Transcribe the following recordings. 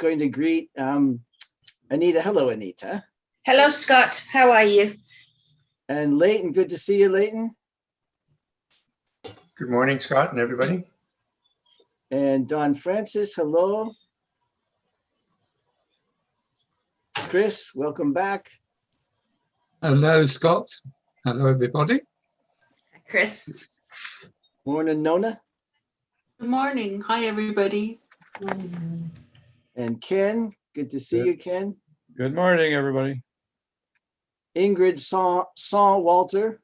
going to greet Anita. Hello, Anita. Hello, Scott. How are you? And Leighton, good to see you, Leighton. Good morning, Scott and everybody. And Don Francis, hello. Chris, welcome back. Hello, Scott. Hello, everybody. Chris. Morning, Nona. Good morning. Hi, everybody. And Ken, good to see you, Ken. Good morning, everybody. Ingrid saw Walter.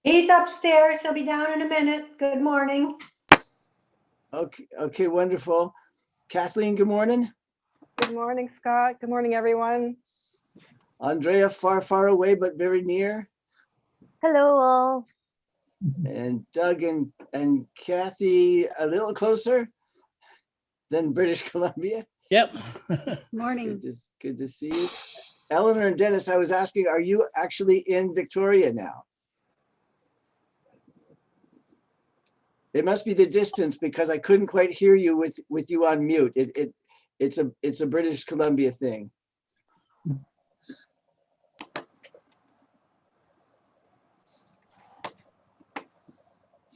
He's upstairs. He'll be down in a minute. Good morning. Okay, wonderful. Kathleen, good morning. Good morning, Scott. Good morning, everyone. Andrea, far, far away, but very near. Hello, all. And Doug and Kathy, a little closer than British Columbia. Yep. Morning. Good to see you. Eleanor and Dennis, I was asking, are you actually in Victoria now? It must be the distance because I couldn't quite hear you with you on mute. It's a British Columbia thing.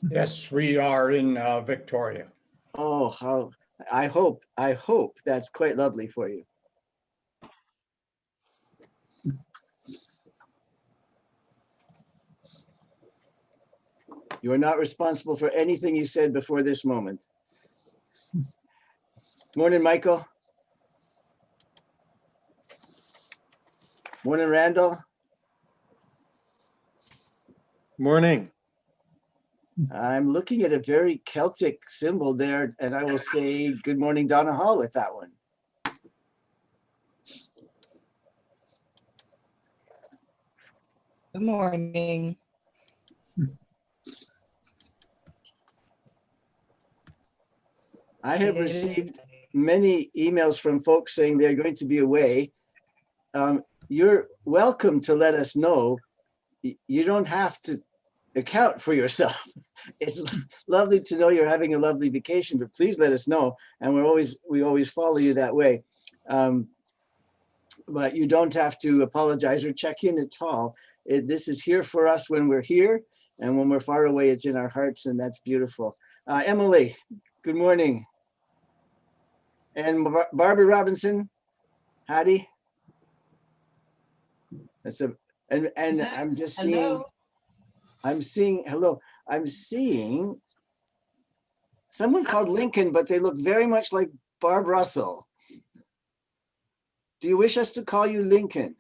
Yes, we are in Victoria. Oh, how I hope that's quite lovely for you. You are not responsible for anything you said before this moment. Morning, Michael. Morning, Randall. Morning. I'm looking at a very Celtic symbol there, and I will say good morning, Donna Hall, with that one. Good morning. I have received many emails from folks saying they're going to be away. You're welcome to let us know. You don't have to account for yourself. It's lovely to know you're having a lovely vacation, but please let us know. And we always follow you that way. But you don't have to apologize or check in at all. This is here for us when we're here, and when we're far away, it's in our hearts, and that's beautiful. Emily, good morning. And Barbara Robinson, Hattie. That's and I'm just seeing. Hello. I'm seeing someone called Lincoln, but they look very much like Barb Russell. Do you wish us to call you Lincoln?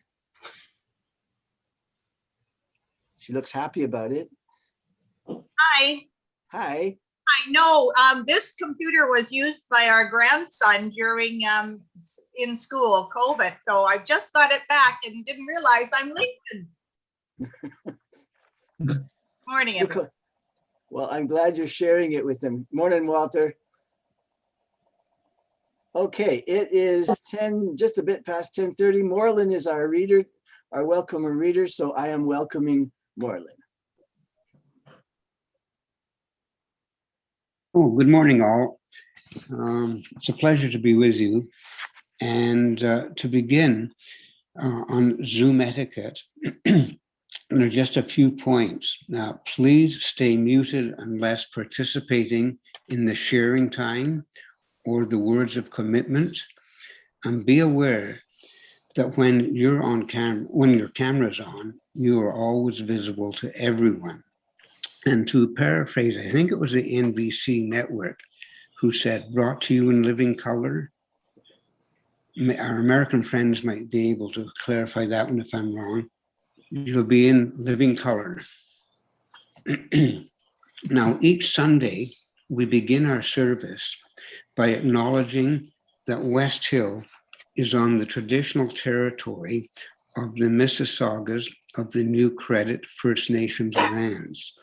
She looks happy about it. Hi. Hi. I know this computer was used by our grandson during in school, COVID. So I just got it back and didn't realize I'm Lincoln. Morning, everyone. Well, I'm glad you're sharing it with them. Morning, Walter. Okay, it is 10, just a bit past 10:30. Moreland is our reader, our welcomer reader. So I am welcoming Moreland. Oh, good morning, all. It's a pleasure to be with you. And to begin on Zoom etiquette, there are just a few points. Now, please stay muted unless participating in the sharing time or the words of commitment. And be aware that when you're on camera, when your camera's on, you are always visible to everyone. And to paraphrase, I think it was the NBC network who said, brought to you in living color. Our American friends might be able to clarify that one if I'm wrong. You'll be in living color. Now, each Sunday, we begin our service by acknowledging that West Hill is on the traditional territory of the Mississaugas of the New Credit First Nations lands,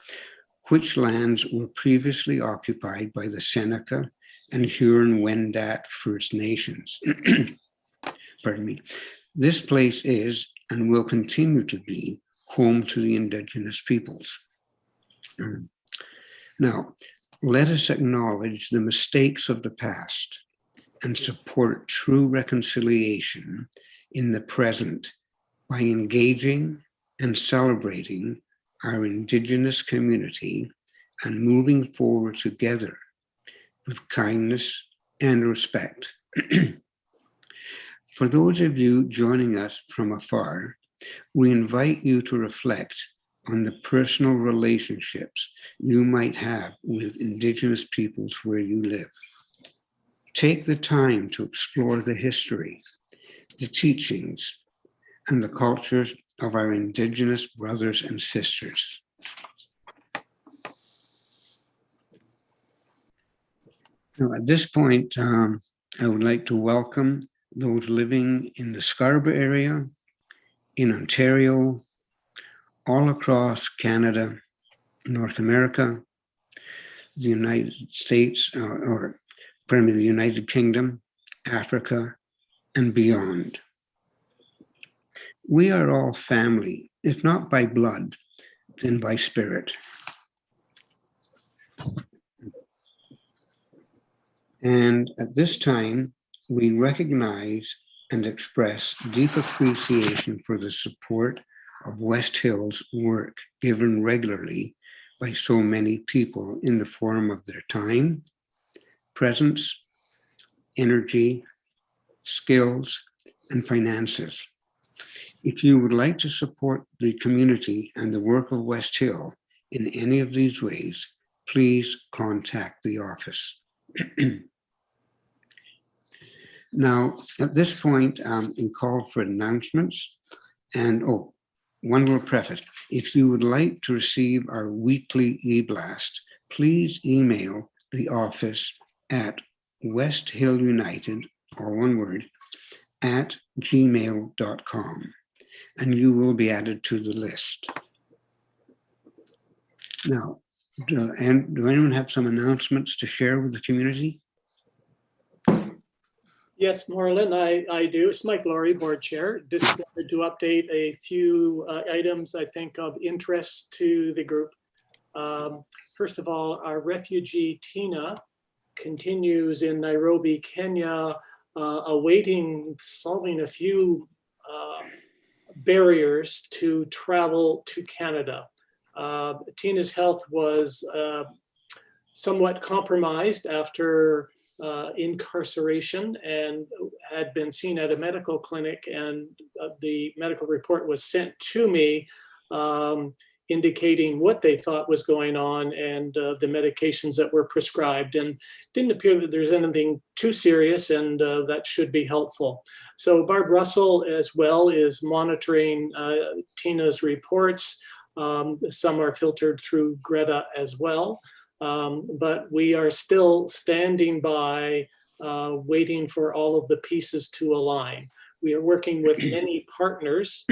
which lands were previously occupied by the Seneca and Huron-Wendat First Nations. Pardon me. This place is and will continue to be home to the Indigenous peoples. Now, let us acknowledge the mistakes of the past and support true reconciliation in the present by engaging and celebrating our Indigenous community and moving forward together with kindness and respect. For those of you joining us from afar, we invite you to reflect on the personal relationships you might have with Indigenous peoples where you live. Take the time to explore the history, the teachings, and the cultures of our Indigenous brothers and sisters. Now, at this point, I would like to welcome those living in the Scarborough area, in Ontario, all across Canada, North America, the United States, or primarily the United Kingdom, Africa, and beyond. We are all family, if not by blood, then by spirit. And at this time, we recognize and express deep appreciation for the support of West Hill's work given regularly by so many people in the form of their time, presence, energy, skills, and finances. If you would like to support the community and the work of West Hill in any of these ways, please contact the office. Now, at this point, we call for announcements. And one little preface. If you would like to receive our weekly e-blast, please email the office at westhillunited, all one word, at gmail.com, and you will be added to the list. Now, do anyone have some announcements to share with the community? Yes, Marlon, I do. It's Mike Laurie, board chair. Just wanted to update a few items I think of interest to the group. First of all, our refugee Tina continues in Nairobi, Kenya, awaiting solving a few barriers to travel to Canada. Tina's health was somewhat compromised after incarceration and had been seen at a medical clinic, and the medical report was sent to me indicating what they thought was going on and the medications that were prescribed, and didn't appear that there's anything too serious, and that should be helpful. So Barb Russell as well is monitoring Tina's reports. Some are filtered through Greta as well. But we are still standing by, waiting for all of the pieces to align. We are working with many partners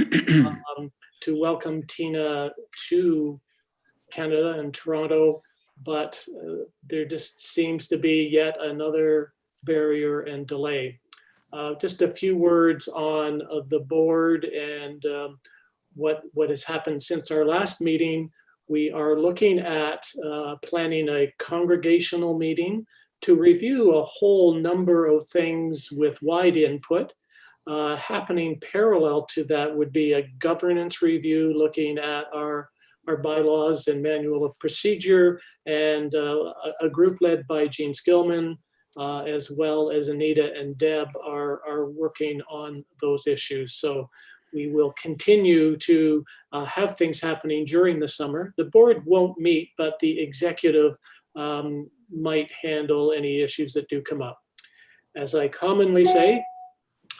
to welcome Tina to Canada and Toronto, but there just seems to be yet another barrier and delay. Just a few words on the board and what has happened since our last meeting. We are looking at planning a congregational meeting to review a whole number of things with wide input. Happening parallel to that would be a governance review looking at our bylaws and manual of procedure, and a group led by Jean Skillman, as well as Anita and Deb are working on those issues. So we will continue to have things happening during the summer. The board won't meet, but the executive might handle any issues that do come up. As I commonly say,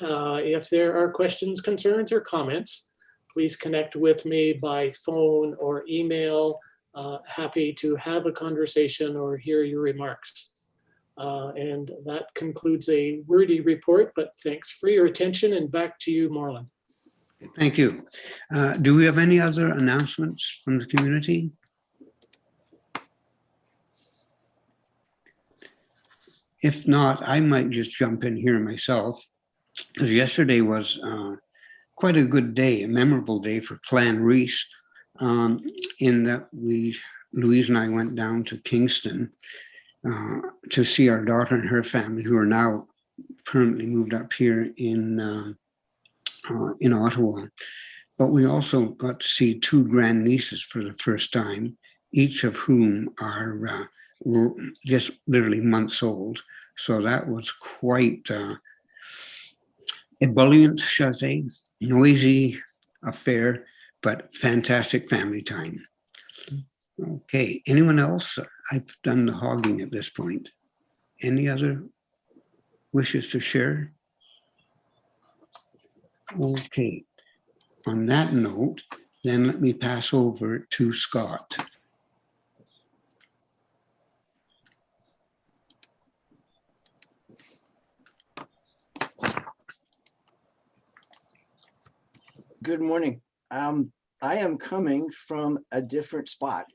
if there are questions, concerns, or comments, please connect with me by phone or email. Happy to have a conversation or hear your remarks. And that concludes a wordy report, but thanks for your attention, and back to you, Marlon. Thank you. Do we have any other announcements from the community? If not, I might just jump in here myself, because yesterday was quite a good day, a memorable day for Clan Reese, in that Louise and I went down to Kingston to see our daughter and her family, who are now permanently moved up here in Ottawa. But we also got to see two grandnieces for the first time, each of whom are just literally months old. So that was quite ebullient, shall I say, noisy affair, but fantastic family time. Okay, anyone else? I've done the hogging at this point. Any other wishes to share? Okay, on that note, then let me pass over to Scott. Good morning. I am coming from a different spot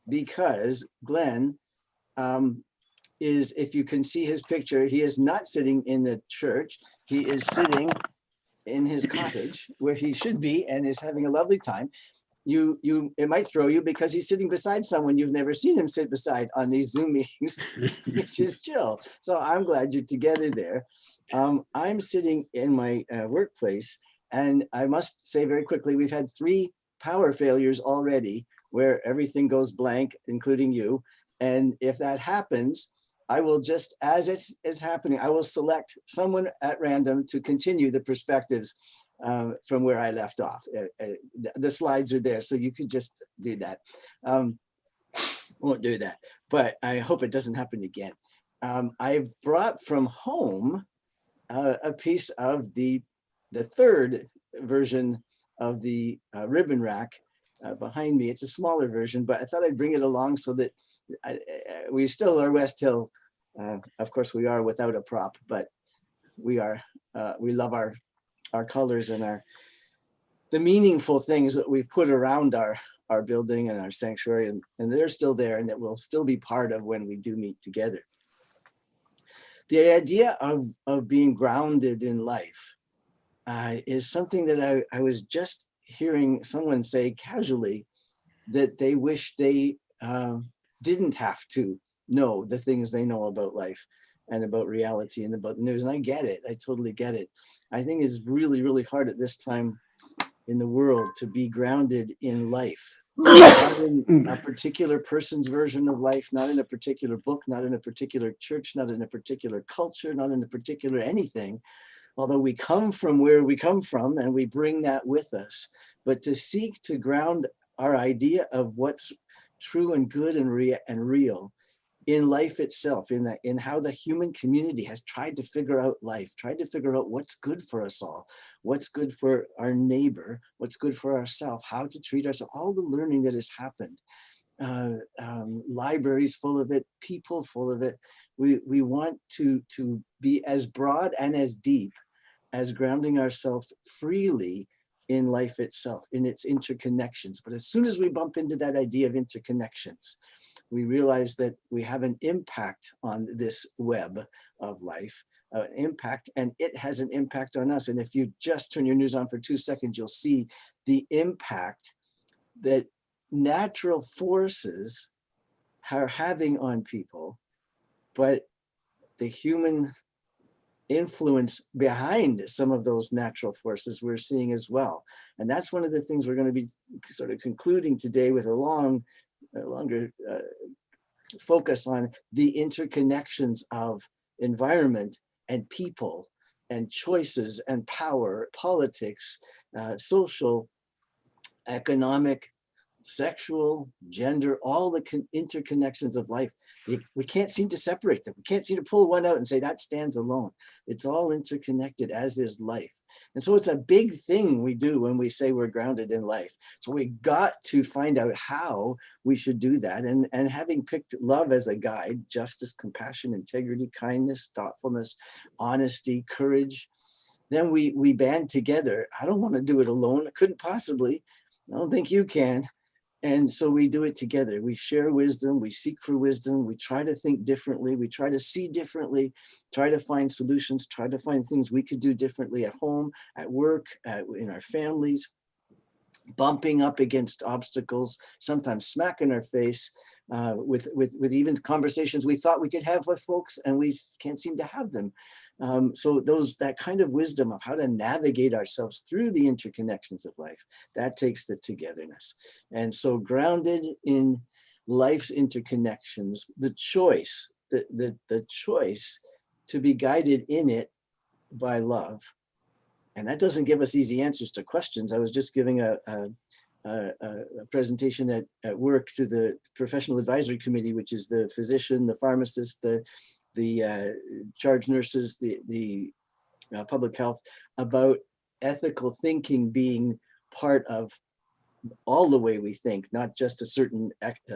because Glenn is, if you can see his picture, he is not sitting in the church. He is sitting in his cottage where he should be and is having a lovely time. It might throw you because he's sitting beside someone you've never seen him sit beside on these Zoom meetings, which is chill. So I'm glad you're together there. I'm sitting in my workplace, and I must say very quickly, we've had 3 power failures already where everything goes blank, including you. And if that happens, I will just, as it is happening, I will select someone at random to continue the perspectives from where I left off. The slides are there, so you could just do that. Won't do that, but I hope it doesn't happen again. I brought from home a piece of the 3rd version of the ribbon rack behind me. It's a smaller version, but I thought I'd bring it along so that we still are West Hill. Of course, we are without a prop, but we are. We love our colors and the meaningful things that we've put around our building and our sanctuary, and they're still there, and it will still be part of when we do meet together. The idea of being grounded in life is something that I was just hearing someone say casually, that they wish they didn't have to know the things they know about life and about reality and about the news. And I get it. I totally get it. I think it's really, really hard at this time in the world to be grounded in life, not in a particular person's version of life, not in a particular book, not in a particular church, not in a particular culture, not in a particular anything. Although we come from where we come from and we bring that with us, but to seek to ground our idea of what's true and good and real in life itself, in how the human community has tried to figure out life, tried to figure out what's good for us all, what's good for our neighbor, what's good for ourselves, how to treat ourselves, all the learning that has happened. Libraries full of it, people full of it. We want to be as broad and as deep as grounding ourselves freely in life itself, in its interconnections. But as soon as we bump into that idea of interconnections, we realize that we have an impact on this web of life, an impact, and it has an impact on us. And if you just turn your news on for 2 seconds, you'll see the impact that natural forces are having on people, but the human influence behind some of those natural forces we're seeing as well. And that's one of the things we're going to be sort of concluding today with a longer focus on the interconnections of environment and people and choices and power, politics, social, economic, sexual, gender, all the interconnections of life. We can't seem to separate them. We can't seem to pull one out and say that stands alone. It's all interconnected, as is life. And so it's a big thing we do when we say we're grounded in life. So we got to find out how we should do that. And having picked love as a guide, justice, compassion, integrity, kindness, thoughtfulness, honesty, courage, then we band together. I don't want to do it alone. I couldn't possibly. I don't think you can. And so we do it together. We share wisdom, we seek for wisdom, we try to think differently, we try to see differently, try to find solutions, try to find things we could do differently at home, at work, in our families, bumping up against obstacles, sometimes smack in our face, with even conversations we thought we could have with folks and we can't seem to have them So that kind of wisdom of how to navigate ourselves through the interconnections of life, that takes the togetherness. And so grounded in life's interconnections, the choice to be guided in it by love. And that doesn't give us easy answers to questions. I was just giving a presentation at work to the professional advisory committee, which is the physician, the pharmacist, the charge nurses, the public health, about ethical thinking being part of all the way we think, not just a certain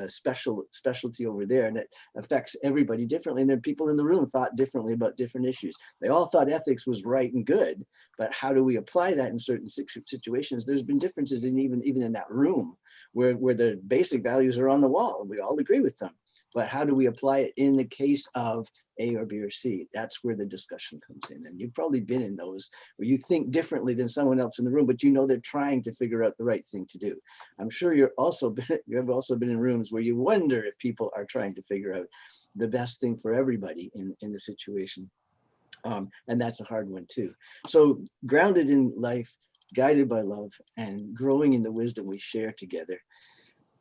specialty over there, and it affects everybody differently. And then people in the room thought differently about different issues. They all thought ethics was right and good, but how do we apply that in certain situations? There's been differences in even in that room where the basic values are on the wall and we all agree with them. But how do we apply it in the case of A or B or C? That's where the discussion comes in. And you've probably been in those where you think differently than someone else in the room, but you know they're trying to figure out the right thing to do. I'm sure you have also been in rooms where you wonder if people are trying to figure out the best thing for everybody in the situation. And that's a hard one too. So grounded in life, guided by love, and growing in the wisdom we share together.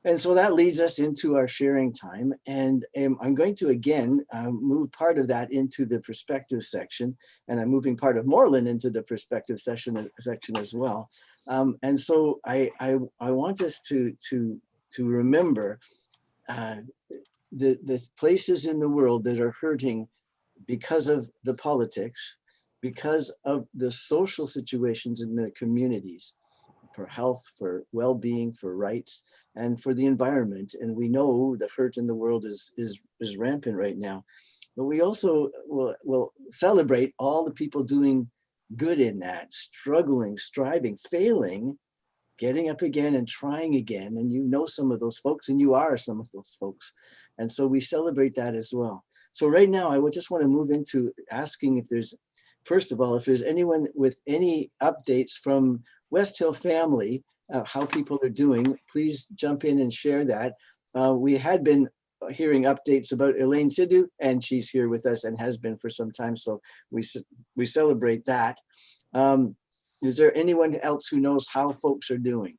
And so that leads us into our sharing time. And I'm going to, again, move part of that into the perspective section. And I'm moving part of Moreland into the perspective section as well. And so I want us to remember the places in the world that are hurting because of the politics, because of the social situations in the communities, for health, for well-being, for rights, and for the environment. And we know the hurt in the world is rampant right now. But we also will celebrate all the people doing good in that, struggling, striving, failing, getting up again and trying again. And you know some of those folks, and you are some of those folks. And so we celebrate that as well. So right now, I would just want to move into asking if there's, first of all, if there's anyone with any updates from West Hill family, how people are doing, please jump in and share that. We had been hearing updates about Elaine Sidhu, and she's here with us and has been for some time, so we celebrate that. Is there anyone else who knows how folks are doing?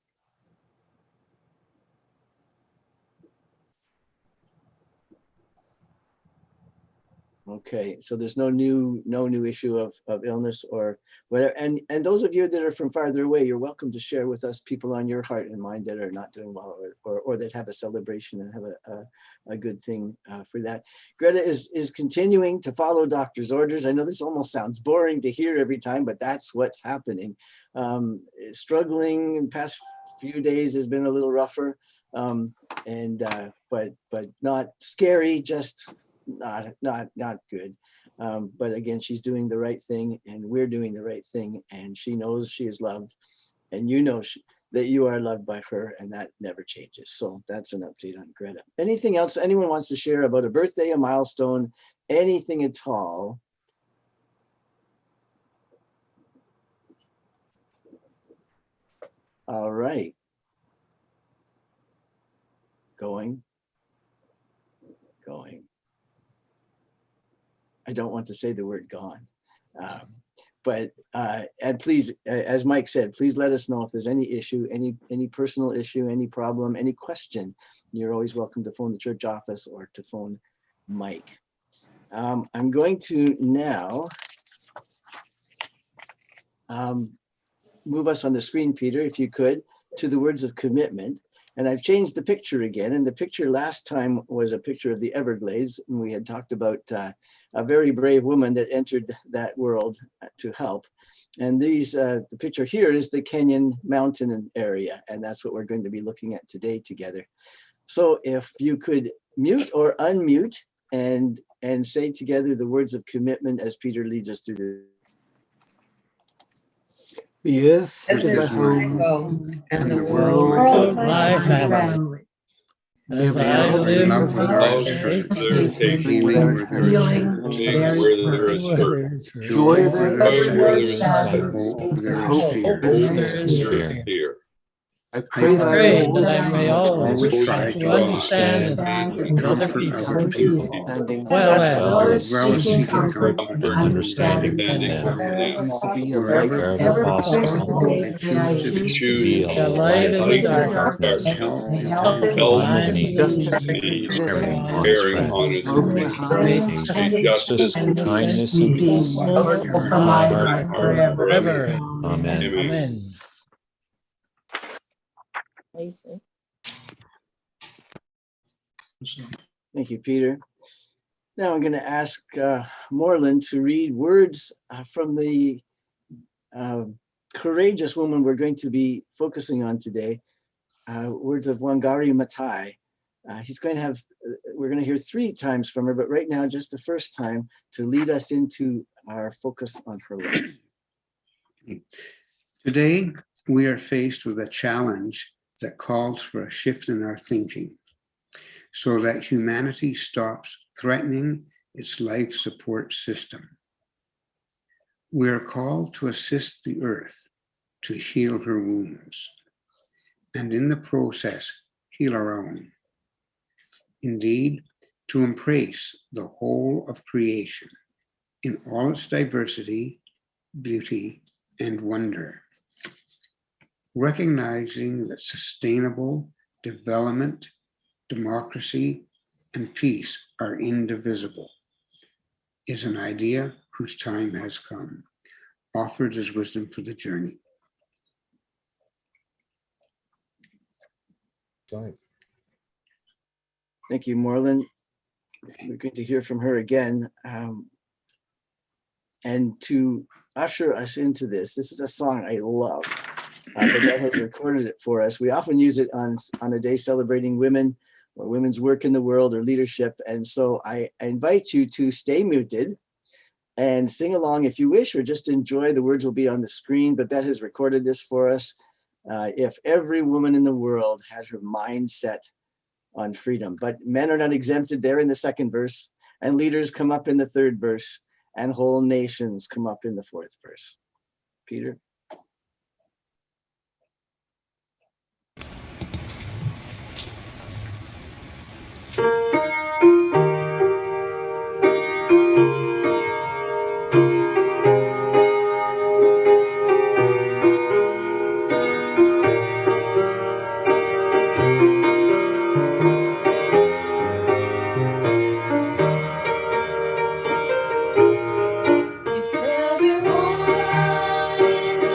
Okay, so there's no new issue of illness or whatever. And those of you that are from farther away, you're welcome to share with us people on your heart and mind that are not doing well, or that have a celebration and have a good thing for that. Greta is continuing to follow doctor's orders. I know this almost sounds boring to hear every time, but that's what's happening. Struggling in the past few days has been a little rougher, but not scary, just not good. But again, she's doing the right thing, and we're doing the right thing, and she knows she is loved, and you know that you are loved by her, and that never changes. So that's an update on Greta. Anything else anyone wants to share about a birthday, a milestone, anything at all? All right. Going. I don't want to say the word gone, and please, as Mike said, please let us know if there's any issue, any personal issue, any problem, any question. You're always welcome to phone the church office or to phone Mike. I'm going to now move us on the screen, Peter, if you could, to the words of commitment. And I've changed the picture again. And the picture last time was a picture of the Everglades. And we had talked about a very brave woman that entered that world to help. And the picture here is the Kenyan mountain area. And that's what we're going to be looking at today together. So if you could mute or unmute and say together the words of commitment as Peter leads us through the Earth is my home, and the world my family. As I live love with without hate, healing where there is hurt, joy where there is sadness, sadness, hope there is where fear. there is fear. I pray that that I may always try to understand and think other people well as seeking comfort and understanding from them. Wherever possible, may I choose to be a light in the darkness, help illuminate caring, honest friend, justice, kindness, and peace from my heart forever. Amen. Amen. Thank you, Peter. Now I'm going to ask Moreland to read words from the courageous woman we're going to be focusing on today, words of Wangari Maathai. We're going to hear 3 times from her, but right now, just the first time to lead us into our focus on her life. Today, we are faced with a challenge that calls for a shift in our thinking so that humanity stops threatening its life support system. We are called to assist the earth to heal her wounds, and in the process, heal our own. Indeed, to embrace the whole of creation in all its diversity, beauty, and wonder, recognizing that sustainable development, democracy, and peace are indivisible, is an idea whose time has come, offered as wisdom for the journey. Thank you, Moreland. We're going to hear from her again. And to usher us into this is a song I love. Babette has recorded it for us. We often use it on a day celebrating women or women's work in the world or leadership. And so I invite you to stay muted and sing along if you wish, or just enjoy. The words will be on the screen. Babette has recorded this for us. If every woman in the world had her mind set on freedom, but men are not exempted there in the 2nd verse, and leaders come up in the 3rd verse, and whole nations come up in the 4th verse. Peter. If every woman in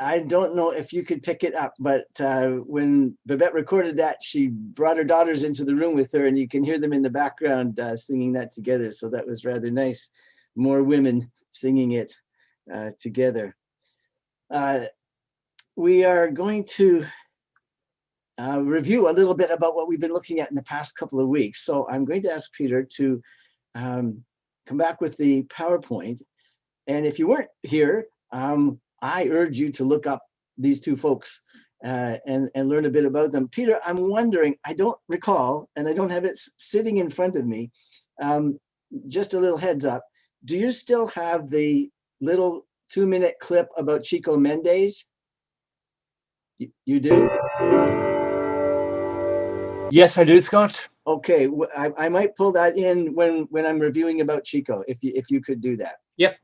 I don't know if you could pick it up, but when Babette recorded that, she brought her daughters into the room with her, and you can hear them in the background singing that together. So that was rather nice. More women singing it together. We are going to review a little bit about what we've been looking at in the past couple of weeks. So I'm going to ask Peter to come back with the PowerPoint. And if you weren't here, I urge you to look up these two folks and learn a bit about them. Peter, I'm wondering, I don't recall, and I don't have it sitting in front of me, just a little heads up. Do you still have the little 2-minute clip about Chico Mendes? You do? Yes, I do, Scott. Okay, I might pull that in when I'm reviewing about Chico, if you could do that. Yep.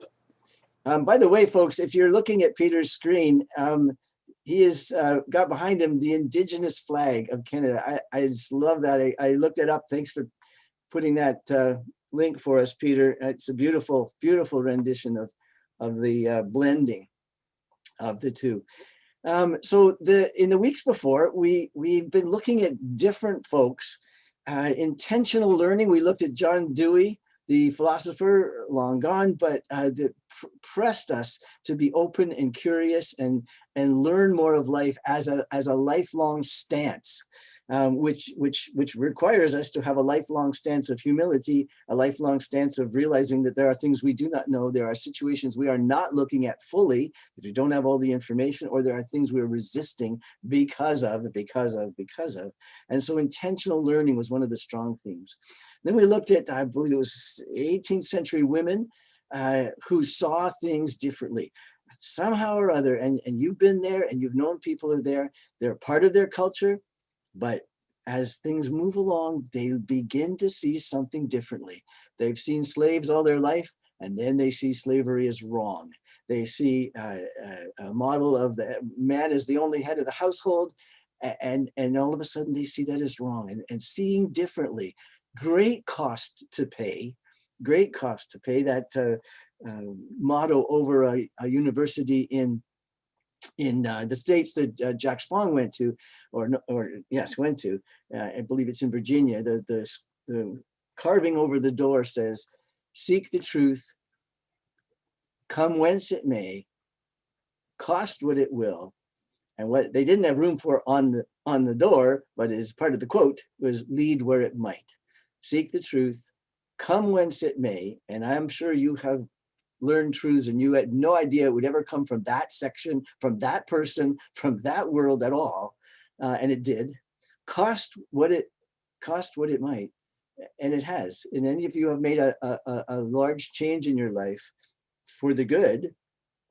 By the way, folks, if you're looking at Peter's screen, he has got behind him the Indigenous flag of Canada. I just love that. I looked it up. Thanks for putting that link for us, Peter. It's a beautiful, beautiful rendition of the blending of the two. So in the weeks before, we've been looking at different folks. Intentional learning. We looked at John Dewey, the philosopher, long gone, but that pressed us to be open and curious and learn more of life as a lifelong stance, which requires us to have a lifelong stance of humility, a lifelong stance of realizing that there are things we do not know, there are situations we are not looking at fully because we don't have all the information, or there are things we're resisting because of. And so intentional learning was one of the strong themes. Then we looked at, I believe it was 18th century women who saw things differently. Somehow or other, and you've been there and you've known people are there, they're part of their culture, but as things move along, they begin to see something differently. They've seen slaves all their life, and then they see slavery as wrong. They see a model of the man as the only head of the household, and all of a sudden they see that as wrong, and seeing differently. Great cost to pay. That motto over a university in the States that Jack Spong went to, went to. I believe it's in Virginia. The carving over the door says, "Seek the truth, come whence it may, cost what it will." And what they didn't have room for on the door, but as part of the quote, was "lead where it might." Seek the truth, come whence it may. And I'm sure you have learned truths and you had no idea it would ever come from that section, from that person, from that world at all. And it did. Cost what it might. And it has. And any of you have made a large change in your life for the good,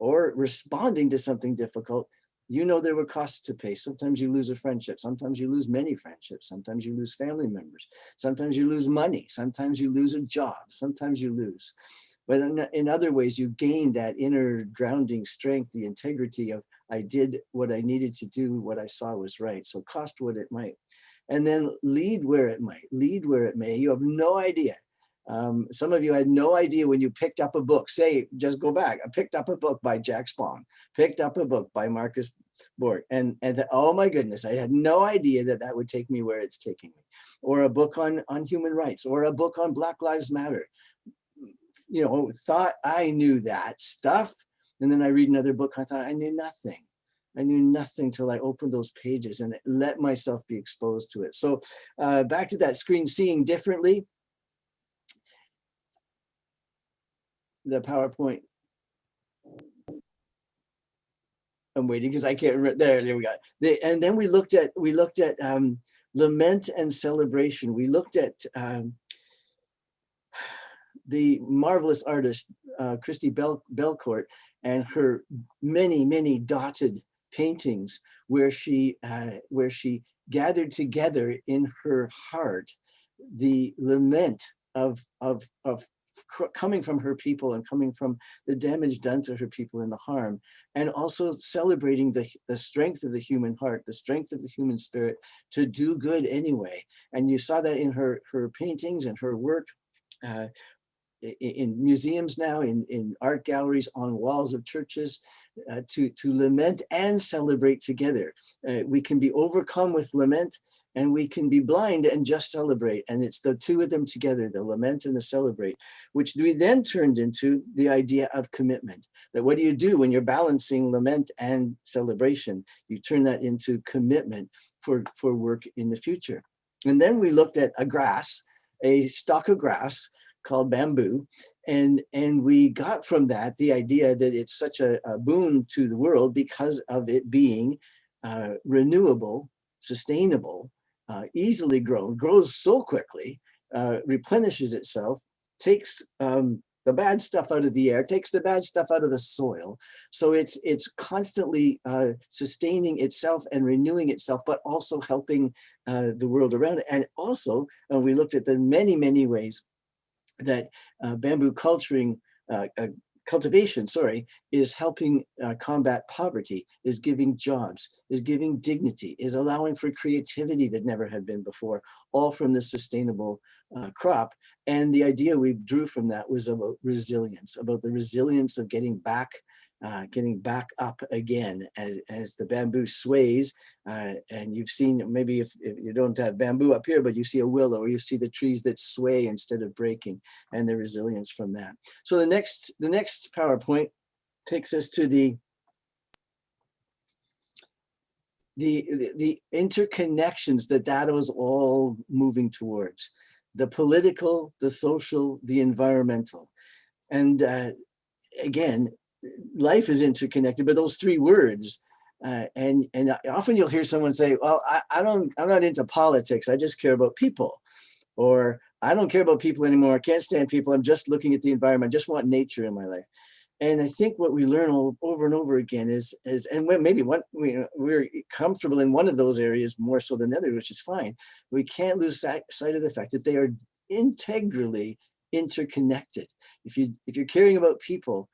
or responding to something difficult, you know there were costs to pay. Sometimes you lose a friendship. Sometimes you lose many friendships. Sometimes you lose family members. Sometimes you lose money. Sometimes you lose a job. Sometimes you lose. But in other ways, you gain that inner grounding strength, the integrity of, I did what I needed to do, what I saw was right. So cost what it might. And then lead where it might. Lead where it may. You have no idea. Some of you had no idea when you picked up a book. Say, just go back. I picked up a book by Jack Spong, picked up a book by Marcus Borg, and oh my goodness, I had no idea that would take me where it's taking me. Or a book on human rights, or a book on Black Lives Matter. You know, thought I knew that stuff, and then I read another book. I thought I knew nothing. I knew nothing till I opened those pages and let myself be exposed to it. So back to that screen, seeing differently. The PowerPoint. I'm waiting because I can't remember. There we go. And then we looked at lament and celebration. We looked at the marvelous artist Christy Belcourt and her many dotted paintings, where she gathered together in her heart the lament of coming from her people and coming from the damage done to her people and the harm, and also celebrating the strength of the human heart, the strength of the human spirit to do good anyway. And you saw that in her paintings and her work. in museums now, in art galleries, on walls of churches, to lament and celebrate together. We can be overcome with lament, and we can be blind and just celebrate. And it's the two of them together, the lament and the celebrate, which we then turned into the idea of commitment. That what do you do when you're balancing lament and celebration? You turn that into commitment for work in the future. And then we looked at a stalk of grass called bamboo. And we got from that the idea that it's such a boon to the world because of it being renewable, sustainable, easily grown, grows so quickly, replenishes itself, takes the bad stuff out of the air, takes the bad stuff out of the soil. So it's constantly sustaining itself and renewing itself, but also helping the world around it. And also, we looked at the many, many ways that bamboo cultivation, is helping combat poverty, is giving jobs, is giving dignity, is allowing for creativity that never had been before, all from the sustainable crop. And the idea we drew from that was about resilience, about the resilience of getting back up again as the bamboo sways. And you've seen, maybe if you don't have bamboo up here, but you see a willow, or you see the trees that sway instead of breaking, and the resilience from that. So the next PowerPoint takes us to the interconnections that was all moving towards: the political, the social, the environmental. And again, life is interconnected, but those three words, and often you'll hear someone say, well, I'm not into politics, I just care about people. Or I don't care about people anymore, I can't stand people, I'm just looking at the environment, I just want nature in my life. And I think what we learn over and over again is and maybe we're comfortable in one of those areas more so than the other, which is fine. We can't lose sight of the fact that they are integrally interconnected. If you're caring about people,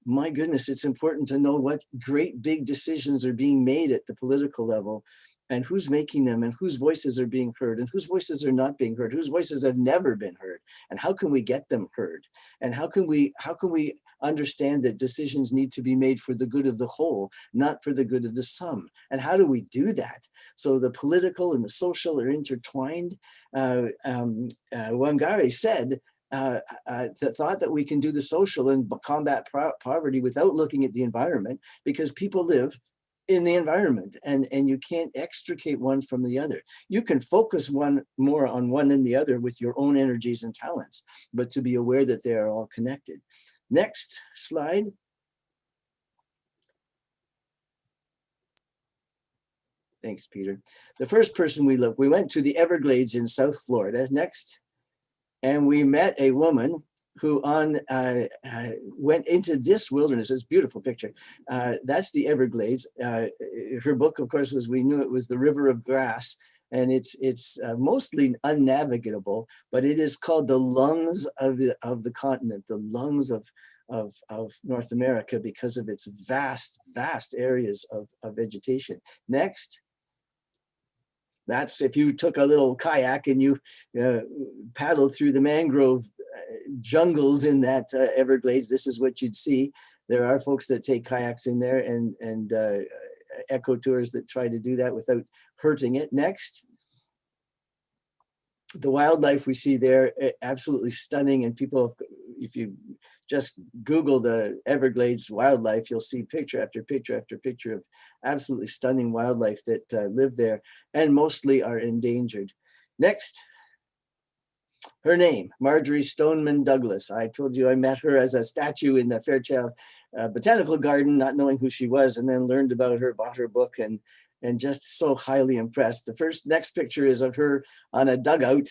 my goodness, it's important to know what great big decisions are being made at the political level, and who's making them, and whose voices are being heard, and whose voices are not being heard, whose voices have never been heard, and how can we get them heard? And how can we understand that decisions need to be made for the good of the whole, not for the good of the some? And how do we do that? So the political and the social are intertwined. Wangari said, the thought that we can do the social and combat poverty without looking at the environment, because people live in the environment, and you can't extricate one from the other. You can focus more on one than the other with your own energies and talents, but to be aware that they are all connected. Next slide. Thanks, Peter. The first person we went to the Everglades in South Florida. Next. And we met a woman who went into this wilderness. It's a beautiful picture. That's the Everglades. Her book, of course, we knew it was the River of Grass, and it's mostly unnavigable, but it is called the lungs of the continent, the lungs of North America, because of its vast areas of vegetation. Next. That's if you took a little kayak and you paddled through the mangrove jungles in that Everglades, this is what you'd see. There are folks that take kayaks in there, and eco tours that try to do that without hurting it. Next. The wildlife we see there, absolutely stunning. And people, if you just Google the Everglades wildlife, you'll see picture after picture after picture of absolutely stunning wildlife that live there, and mostly are endangered. Next. Her name, Marjorie Stoneman Douglas. I told you I met her as a statue in the Fairchild Botanical Garden, not knowing who she was, and then learned about her, bought her book, and just so highly impressed. The next picture is of her on a dugout,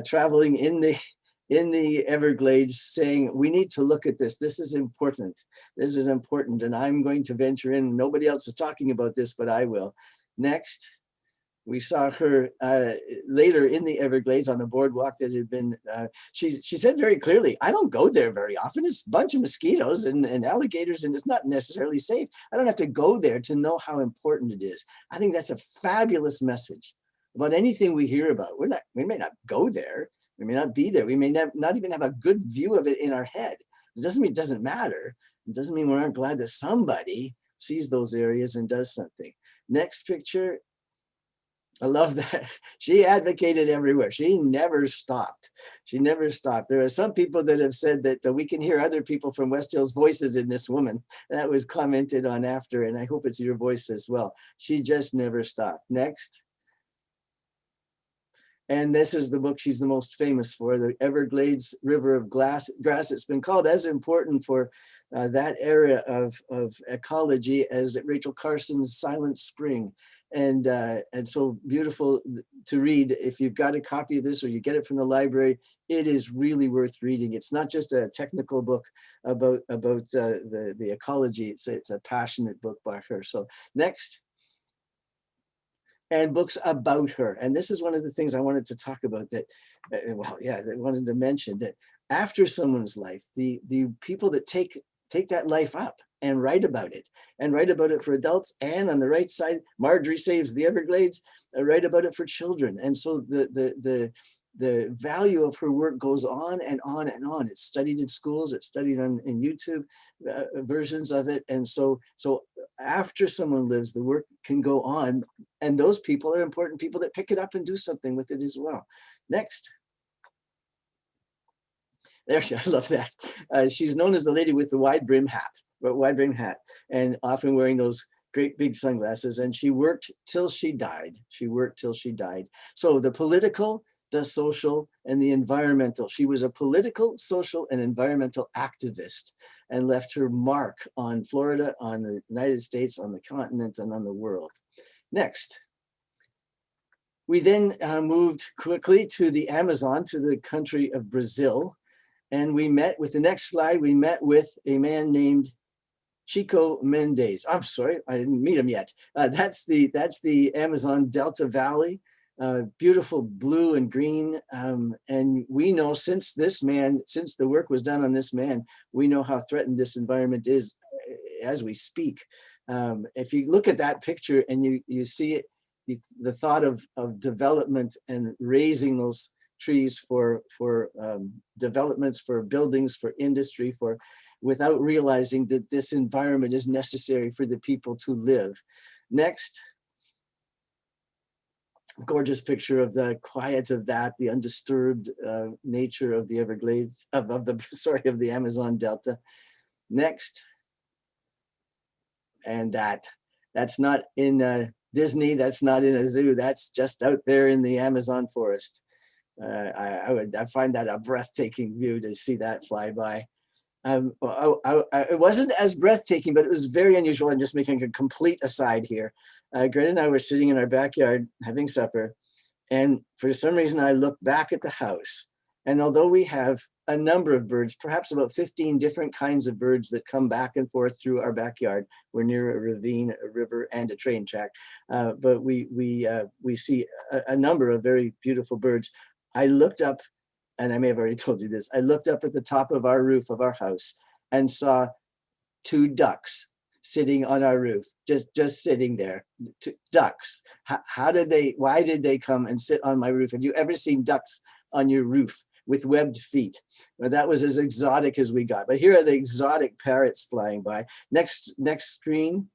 traveling in the Everglades, saying, we need to look at this. This is important. This is important. And I'm going to venture in. Nobody else is talking about this, but I will. Next. We saw her later in the Everglades on a boardwalk that had been, she said very clearly, I don't go there very often. It's a bunch of mosquitoes and alligators, and it's not necessarily safe. I don't have to go there to know how important it is. I think that's a fabulous message about anything we hear about. We may not go there, We may not be there. We may not even have a good view of it in our head. It doesn't mean it doesn't matter. It doesn't mean we aren't glad that somebody sees those areas and does something. Next picture. I love that. She advocated everywhere. She never stopped. She never stopped. There are some people that have said that we can hear other people from West Hills voices in this woman. That was commented on after, and I hope it's your voice as well. She just never stopped. Next. And this is the book she's the most famous for, The Everglades River of Grass. It's been called as important for that area of ecology as Rachel Carson's Silent Spring. And so beautiful to read. If you've got a copy of this or you get it from the library, it is really worth reading. It's not just a technical book about the ecology. It's a passionate book by her. So next. And books about her. And this is one of the things I wanted to talk about that, I wanted to mention that after someone's life, the people that take that life up and write about it for adults, and on the right side, Marjorie Saves the Everglades, write about it for children. And so the value of her work goes on and on and on. It's studied in schools, it's studied in YouTube versions of it. And so after someone lives, the work can go on, and those people are important people that pick it up and do something with it as well. Next. There she, I love that. She's known as the lady with the wide brim hat, and often wearing those great big sunglasses. And she worked till she died. So the political, the social, and the environmental. She was a political, social, and environmental activist, and left her mark on Florida, on the United States, on the continent, and on the world. Next. We then moved quickly to the Amazon, to the country of Brazil. And we met with the next slide, we met with a man named Chico Mendes. I'm sorry, I didn't meet him yet. That's the Amazon Delta Valley, beautiful blue and green. And we know since the work was done on this man, we know how threatened this environment is as we speak. If you look at that picture and you see it, the thought of development and raising those trees for developments, for buildings, for industry, without realizing that this environment is necessary for the people to live. Next. Gorgeous picture of the quiet of that, the undisturbed nature of the Everglades, of the Amazon Delta. Next. And that's not in Disney, that's not in a zoo, that's just out there in the Amazon forest. I find that a breathtaking view to see that fly by. It wasn't as breathtaking, but it was very unusual. I'm just making a complete aside here. Greta and I were sitting in our backyard having supper, and for some reason I looked back at the house, and although we have a number of birds, perhaps about 15 different kinds of birds that come back and forth through our backyard, we're near a ravine, a river, and a train track, but we see a number of very beautiful birds. I looked up, and I may have already told you this, I looked up at the top of our roof of our house and saw 2 ducks sitting on our roof, just sitting there. 2 ducks. Why did they come and sit on my roof? Have you ever seen ducks on your roof with webbed feet? Well, that was as exotic as we got. But here are the exotic parrots flying by. Next screen.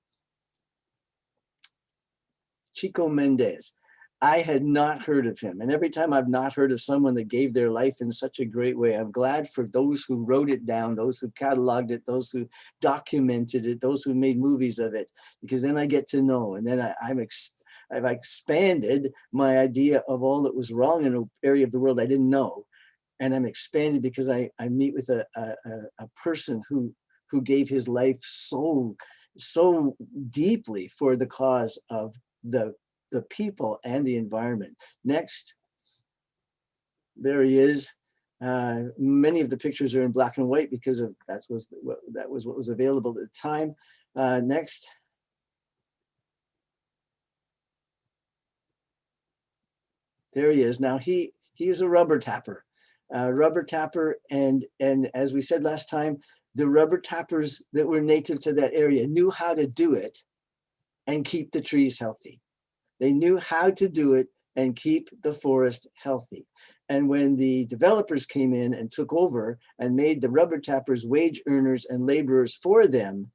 Chico Mendes. I had not heard of him. And every time I've not heard of someone that gave their life in such a great way, I'm glad for those who wrote it down, those who cataloged it, those who documented it, those who made movies of it, because then I get to know. And then I've expanded my idea of all that was wrong in an area of the world I didn't know. And I'm expanded because I meet with a person who gave his life so deeply for the cause of the people and the environment. Next. There he is. Many of the pictures are in black and white because that was what was available at the time. Next. There he is. Now he is a rubber tapper. And as we said last time, the rubber tappers that were native to that area knew how to do it and keep the trees healthy. They knew how to do it and keep the forest healthy. And when the developers came in and took over and made the rubber tappers wage earners and laborers for them,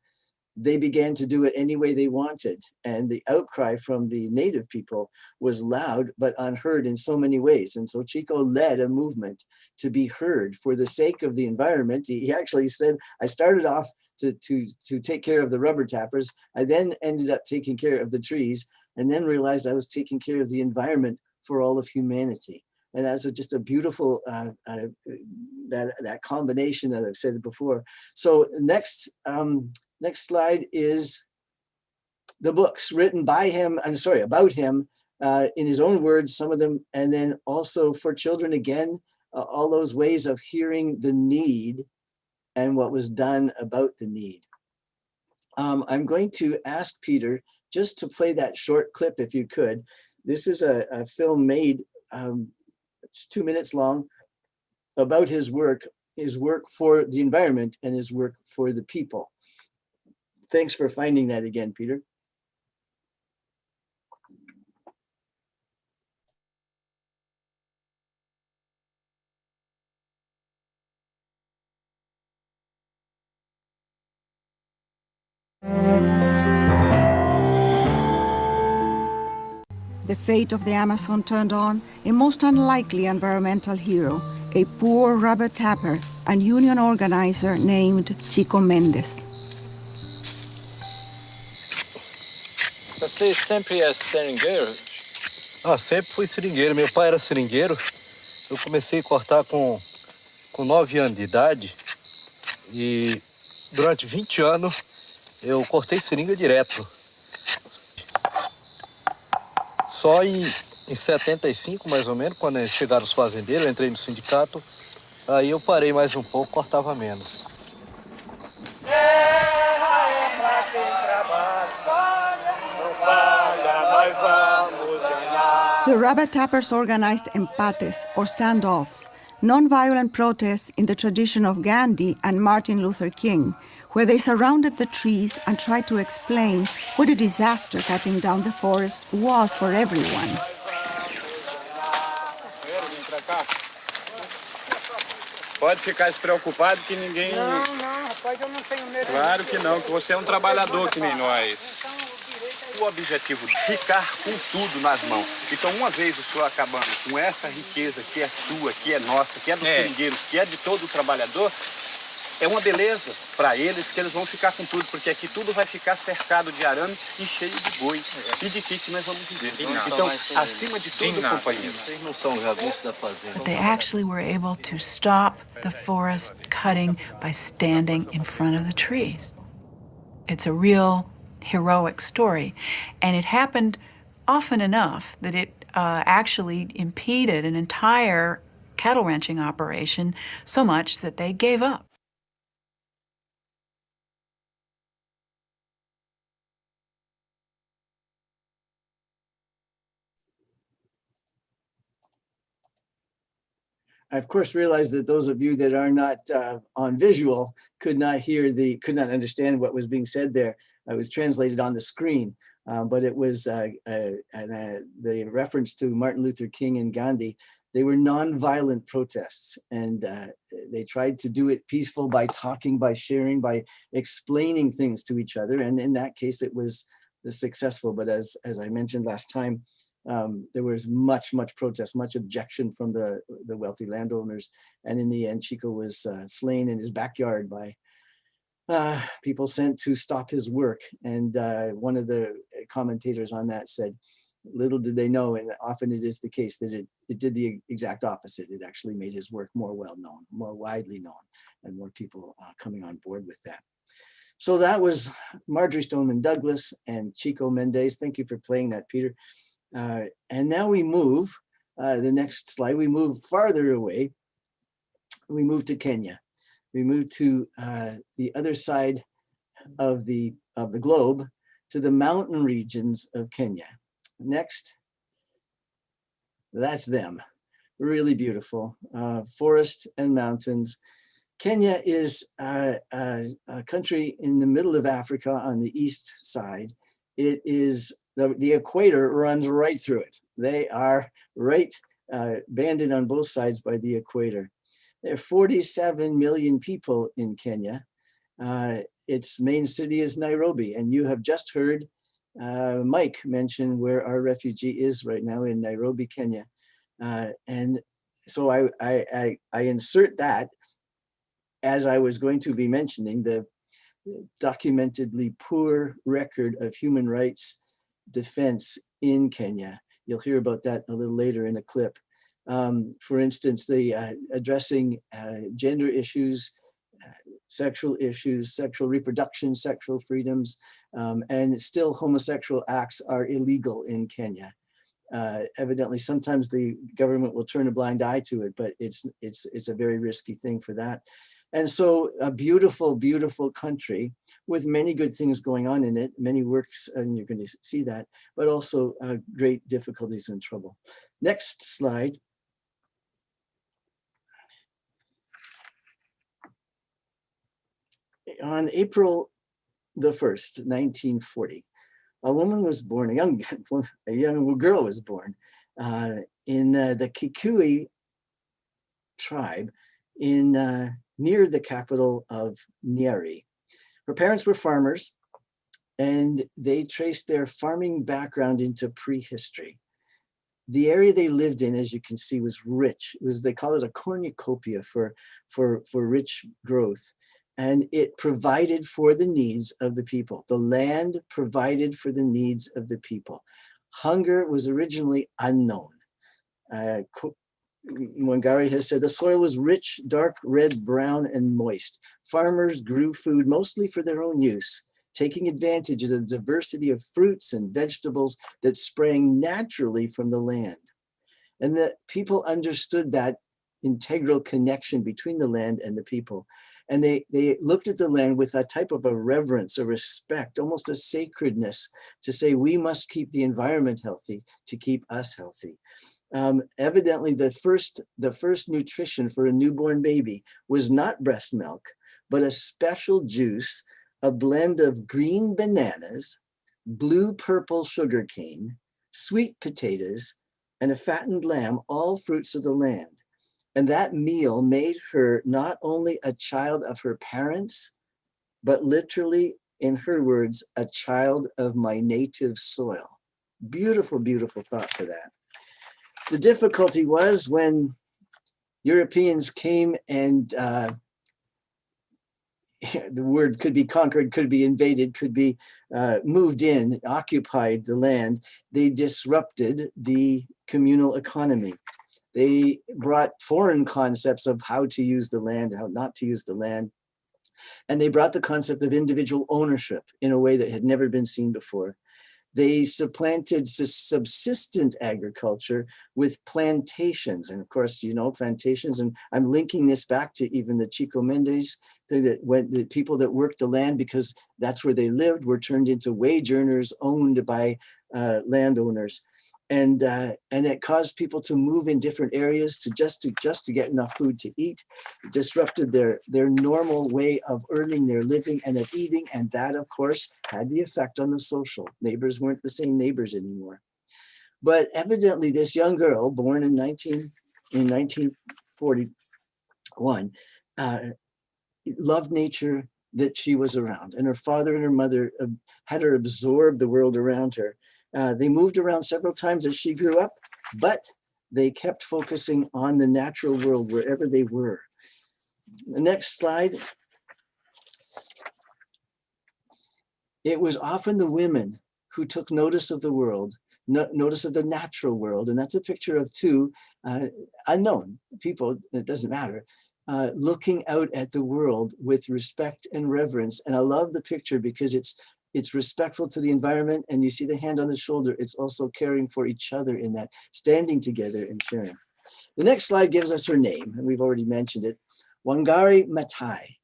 they began to do it any way they wanted. And the outcry from the native people was loud, but unheard in so many ways. And so Chico led a movement to be heard for the sake of the environment. He actually said, I started off to take care of the rubber tappers. I then ended up taking care of the trees, and then realized I was taking care of the environment for all of humanity. And that's just a beautiful, that combination that I've said before. So next slide is the books written by him, about him in his own words, some of them, and then also for children again, all those ways of hearing the need and what was done about the need. I'm going to ask Peter just to play that short clip if you could. This is a film made, it's 2 minutes long, about his work for the environment and his work for the people. Thanks for finding that again, Peter. The fate of the Amazon turned on a most unlikely environmental hero, a poor rubber tapper and union organizer named Chico Mendes. Você sempre é seringueiro? Sempre fui seringueiro. Meu pai era seringueiro. Eu comecei a cortar com 9 anos de idade. E durante 20 anos eu cortei seringa direto. Só em 75, mais ou menos, quando chegaram os fazendeiros, eu entrei no sindicato. Aí eu parei mais um pouco, cortava menos. The rubber tappers organized empathize, or standoffs, non-violent protests in the tradition of Gandhi and Martin Luther King, where they surrounded the trees and tried to explain what a disaster cutting down the forest was for everyone. Pode ficar despreocupado que ninguém... Não, rapaz, eu não tenho medo. Claro que não, que você é um trabalhador que nem nós. O objetivo de ficar com tudo nas mãos. Então, uma vez o senhor acabando com essa riqueza que é sua, que é nossa, que é do seringueiro, que é de todo o trabalhador, é uma beleza para eles que eles vão ficar com tudo, porque aqui tudo vai ficar cercado de arame e cheio de boi. E de que nós vamos viver. Então, acima de tudo, companheiro, vocês não são jagunços da fazenda. But they actually were able to stop the forest cutting by standing in front of the trees. It's a real heroic story, and it happened often enough that it actually impeded an entire cattle ranching operation so much that they gave up. I of course realized that those of you that are not on visual could not understand what was being said there. I was translated on the screen, but it was the reference to Martin Luther King and Gandhi. They were non-violent protests, and they tried to do it peaceful by talking, by sharing, by explaining things to each other. And in that case, it was successful. But as I mentioned last time, there was much protest, much objection from the wealthy landowners. And in the end, Chico was slain in his backyard by people sent to stop his work. And one of the commentators on that said, little did they know, and often it is the case, that it did the exact opposite. It actually made his work more well-known, more widely known, and more people coming on board with that. So that was Marjorie Stoneman Douglas and Chico Mendes. Thank you for playing that, Peter. And now we move, the next slide, we move farther away. We move to Kenya. We move to the other side of the globe, to the mountain regions of Kenya. Next, that's them. Really beautiful, forest and mountains. Kenya is a country in the middle of Africa on the east side. It is, the equator runs right through it. They are right banded on both sides by the equator. There are 47 million people in Kenya. Its main city is Nairobi, and you have just heard Mike mention where our refugee is right now in Nairobi, Kenya. And so I insert that as I was going to be mentioning the documentedly poor record of human rights defense in Kenya. You'll hear about that a little later in a clip. For instance, the addressing gender issues, sexual issues, sexual reproduction, sexual freedoms, and still homosexual acts are illegal in Kenya. Evidently, sometimes the government will turn a blind eye to it, but it's a very risky thing for that. And so a beautiful, beautiful country with many good things going on in it, many works, and you're going to see that, but also great difficulties and trouble. Next slide. On April the 1st, 1940, a woman was born, a young girl was born in the Kikuyu tribe in near the capital of Nyeri. Her parents were farmers, and they traced their farming background into prehistory. The area they lived in, as you can see, was rich. It was, they call it a cornucopia for rich growth. And it provided for the needs of the people. The land provided for the needs of the people. Hunger was originally unknown. Wangari has said the soil was rich, dark red, brown, and moist. Farmers grew food mostly for their own use, taking advantage of the diversity of fruits and vegetables that sprang naturally from the land. And the people understood that integral connection between the land and the people. And they looked at the land with a type of a reverence, a respect, almost a sacredness, to say we must keep the environment healthy to keep us healthy. Evidently, the first nutrition for a newborn baby was not breast milk, but a special juice, a blend of green bananas, blue-purple sugarcane, sweet potatoes, and a fattened lamb, all fruits of the land. And that meal made her not only a child of her parents, but literally, in her words, a child of my native soil. Beautiful, beautiful thought for that. The difficulty was when Europeans came and the word could be conquered, could be invaded, could be moved in, occupied the land. They disrupted the communal economy. They brought foreign concepts of how to use the land, how not to use the land. And they brought the concept of individual ownership in a way that had never been seen before. They supplanted subsistent agriculture with plantations. And of course, you know, plantations, and I'm linking this back to even the Chico Mendes, that when the people that worked the land, because that's where they lived, were turned into wage earners owned by landowners. And it caused people to move in different areas to just to get enough food to eat. It disrupted their normal way of earning their living and of eating, and that, of course, had the effect on the social. Neighbors weren't the same neighbors anymore. But evidently, this young girl, born in 1941, loved nature that she was around, and her father and her mother had her absorb the world around her. They moved around several times as she grew up, but they kept focusing on the natural world wherever they were. The next slide. It was often the women who took notice of the world, notice of the natural world. And that's a picture of two unknown people, it doesn't matter, looking out at the world with respect and reverence. And I love the picture because it's respectful to the environment, and you see the hand on the shoulder. It's also caring for each other in that, standing together and sharing. The next slide gives us her name, and we've already mentioned it, Wangari Maathai.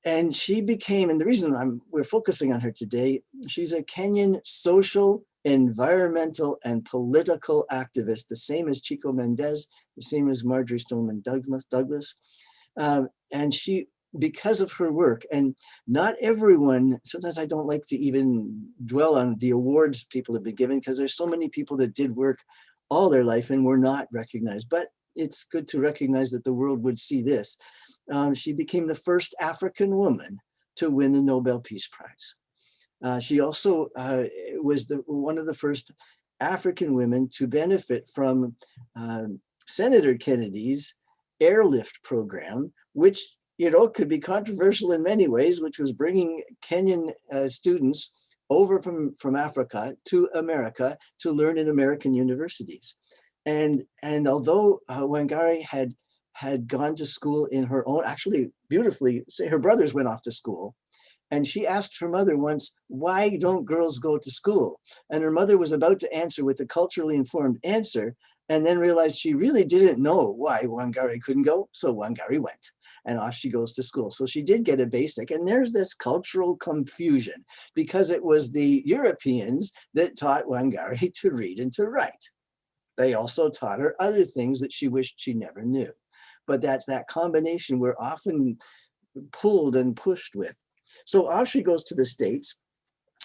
And she became, and the reason we're focusing on her today, she's a Kenyan social, environmental, and political activist, the same as Chico Mendes, the same as Marjorie Stoneman Douglas. And she, because of her work, and not everyone, sometimes I don't like to even dwell on the awards people have been given, because there's so many people that did work all their life and were not recognized. But it's good to recognize that the world would see this. She became the first African woman to win the Nobel Peace Prize. She also was one of the first African women to benefit from Senator Kennedy's airlift program, which, you know, could be controversial in many ways, which was bringing Kenyan students over from Africa to America to learn in American universities. And although Wangari had gone to school in her own, actually beautifully, say her brothers went off to school, and she asked her mother once, why don't girls go to school? And her mother was about to answer with a culturally informed answer, and then realized she really didn't know why Wangari couldn't go, so Wangari went, and off she goes to school. So she did get a basic, and there's this cultural confusion because it was the Europeans that taught Wangari to read and to write. They also taught her other things that she wished she never knew. But that's that combination we're often pulled and pushed with. So off she goes to the States.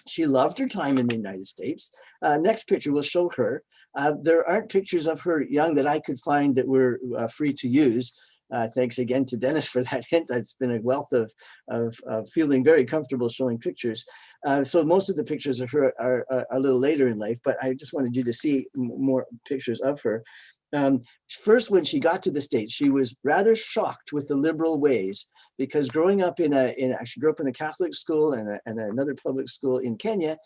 She loved her time in the United States. Next picture will show her. There aren't pictures of her young that I could find that were free to use. Thanks again to Dennis for that hint. It's been a wealth of feeling very comfortable showing pictures. So most of the pictures of her are a little later in life, but I just wanted you to see more pictures of her. First, when she got to the States, she was rather shocked with the liberal ways, because growing up she grew up in a Catholic school and another public school in Kenya.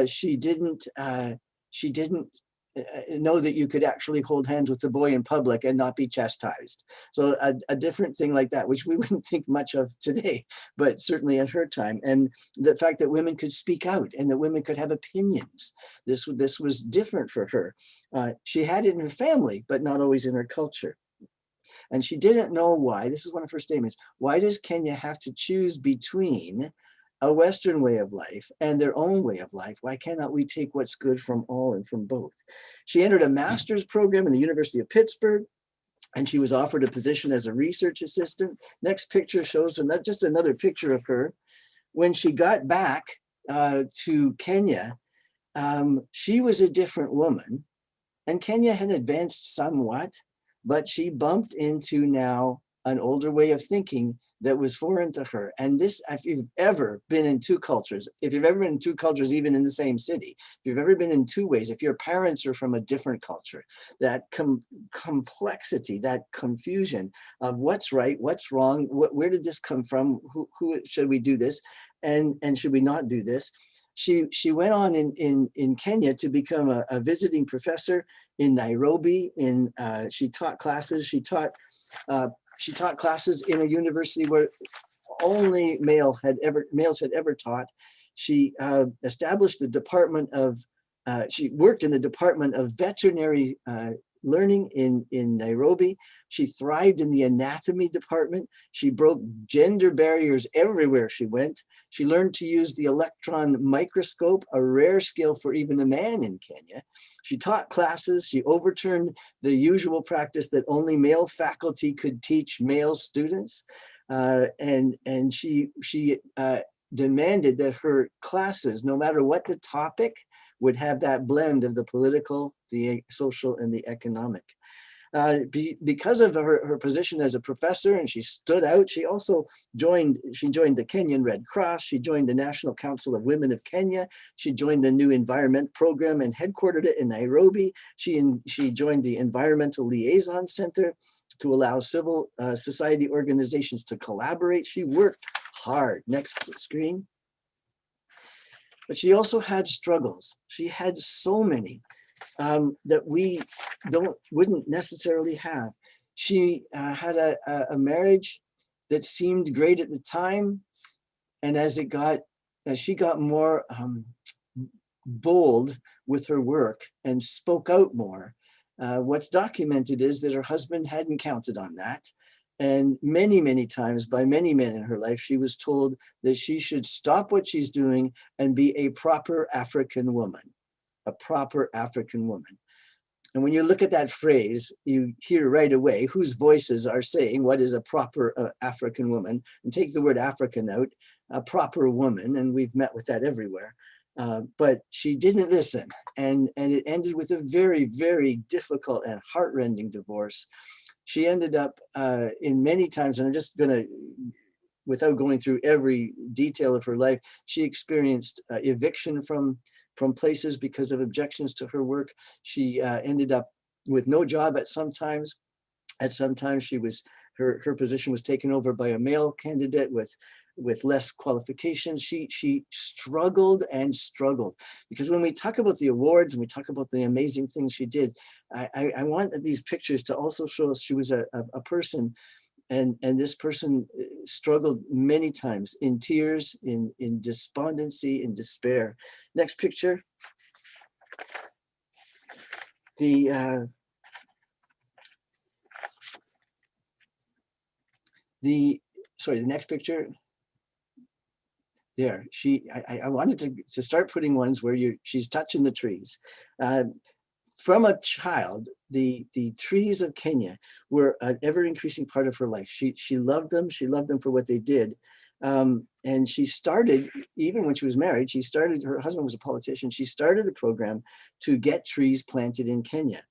She didn't know that you could actually hold hands with the boy in public and not be chastised. So a different thing like that, which we wouldn't think much of today, but certainly at her time. And the fact that women could speak out and that women could have opinions. This was different for her. She had it in her family, but not always in her culture. And she didn't know why. This is one of her statements. Why does Kenya have to choose between a Western way of life and their own way of life? Why cannot we take what's good from all and from both? She entered a master's program in the University of Pittsburgh, and she was offered a position as a research assistant. Next picture shows just another picture of her. When she got back to Kenya, she was a different woman, and Kenya had advanced somewhat, but she bumped into now an older way of thinking that was foreign to her. And this, if you've ever been in two cultures, even in the same city, if you've ever been in two ways, if your parents are from a different culture, that complexity, that confusion of what's right, what's wrong, where did this come from, who should we do this, and should we not do this? She went on in Kenya to become a visiting professor in Nairobi. She taught classes. She taught classes in a university where only males had ever taught. She established the department of, she worked in the department of veterinary learning in Nairobi. She thrived in the anatomy department. She broke gender barriers everywhere she went. She learned to use the electron microscope, a rare skill for even a man in Kenya. She taught classes. She overturned the usual practice that only male faculty could teach male students. And she demanded that her classes, no matter what the topic, would have that blend of the political, the social, and the economic. Because of her position as a professor, and she stood out, she also joined the Kenyan Red Cross. She joined the National Council of Women of Kenya. She joined the New Environment Program and headquartered it in Nairobi. She joined the Environmental Liaison Center to allow civil society organizations to collaborate. She worked hard. Next screen. But she also had struggles. She had so many that we wouldn't necessarily have. She had a marriage that seemed great at the time, and as she got more bold with her work and spoke out more, what's documented is that her husband hadn't counted on that. And many, many times by many men in her life, she was told that she should stop what she's doing and be a proper African woman, a proper African woman. And when you look at that phrase, you hear right away whose voices are saying what is a proper African woman, and take the word African out, a proper woman, and we've met with that everywhere. But she didn't listen, and it ended with a very, very difficult and heartrending divorce. She ended up in many times, and I'm just going to, without going through every detail of her life, she experienced eviction from places because of objections to her work. She ended up with no job at some times. At some times, she was her position was taken over by a male candidate with less qualifications. She struggled and struggled, because when we talk about the awards and we talk about the amazing things she did, I want these pictures to also show us she was a person, and this person struggled many times in tears, in despondency, in despair. Next picture. The next picture. There, I wanted to start putting ones where she's touching the trees. From a child, the trees of Kenya were an ever-increasing part of her life. She loved them. She loved them for what they did. And she started, even when she was married, her husband was a politician. She started a program to get trees planted in Kenya.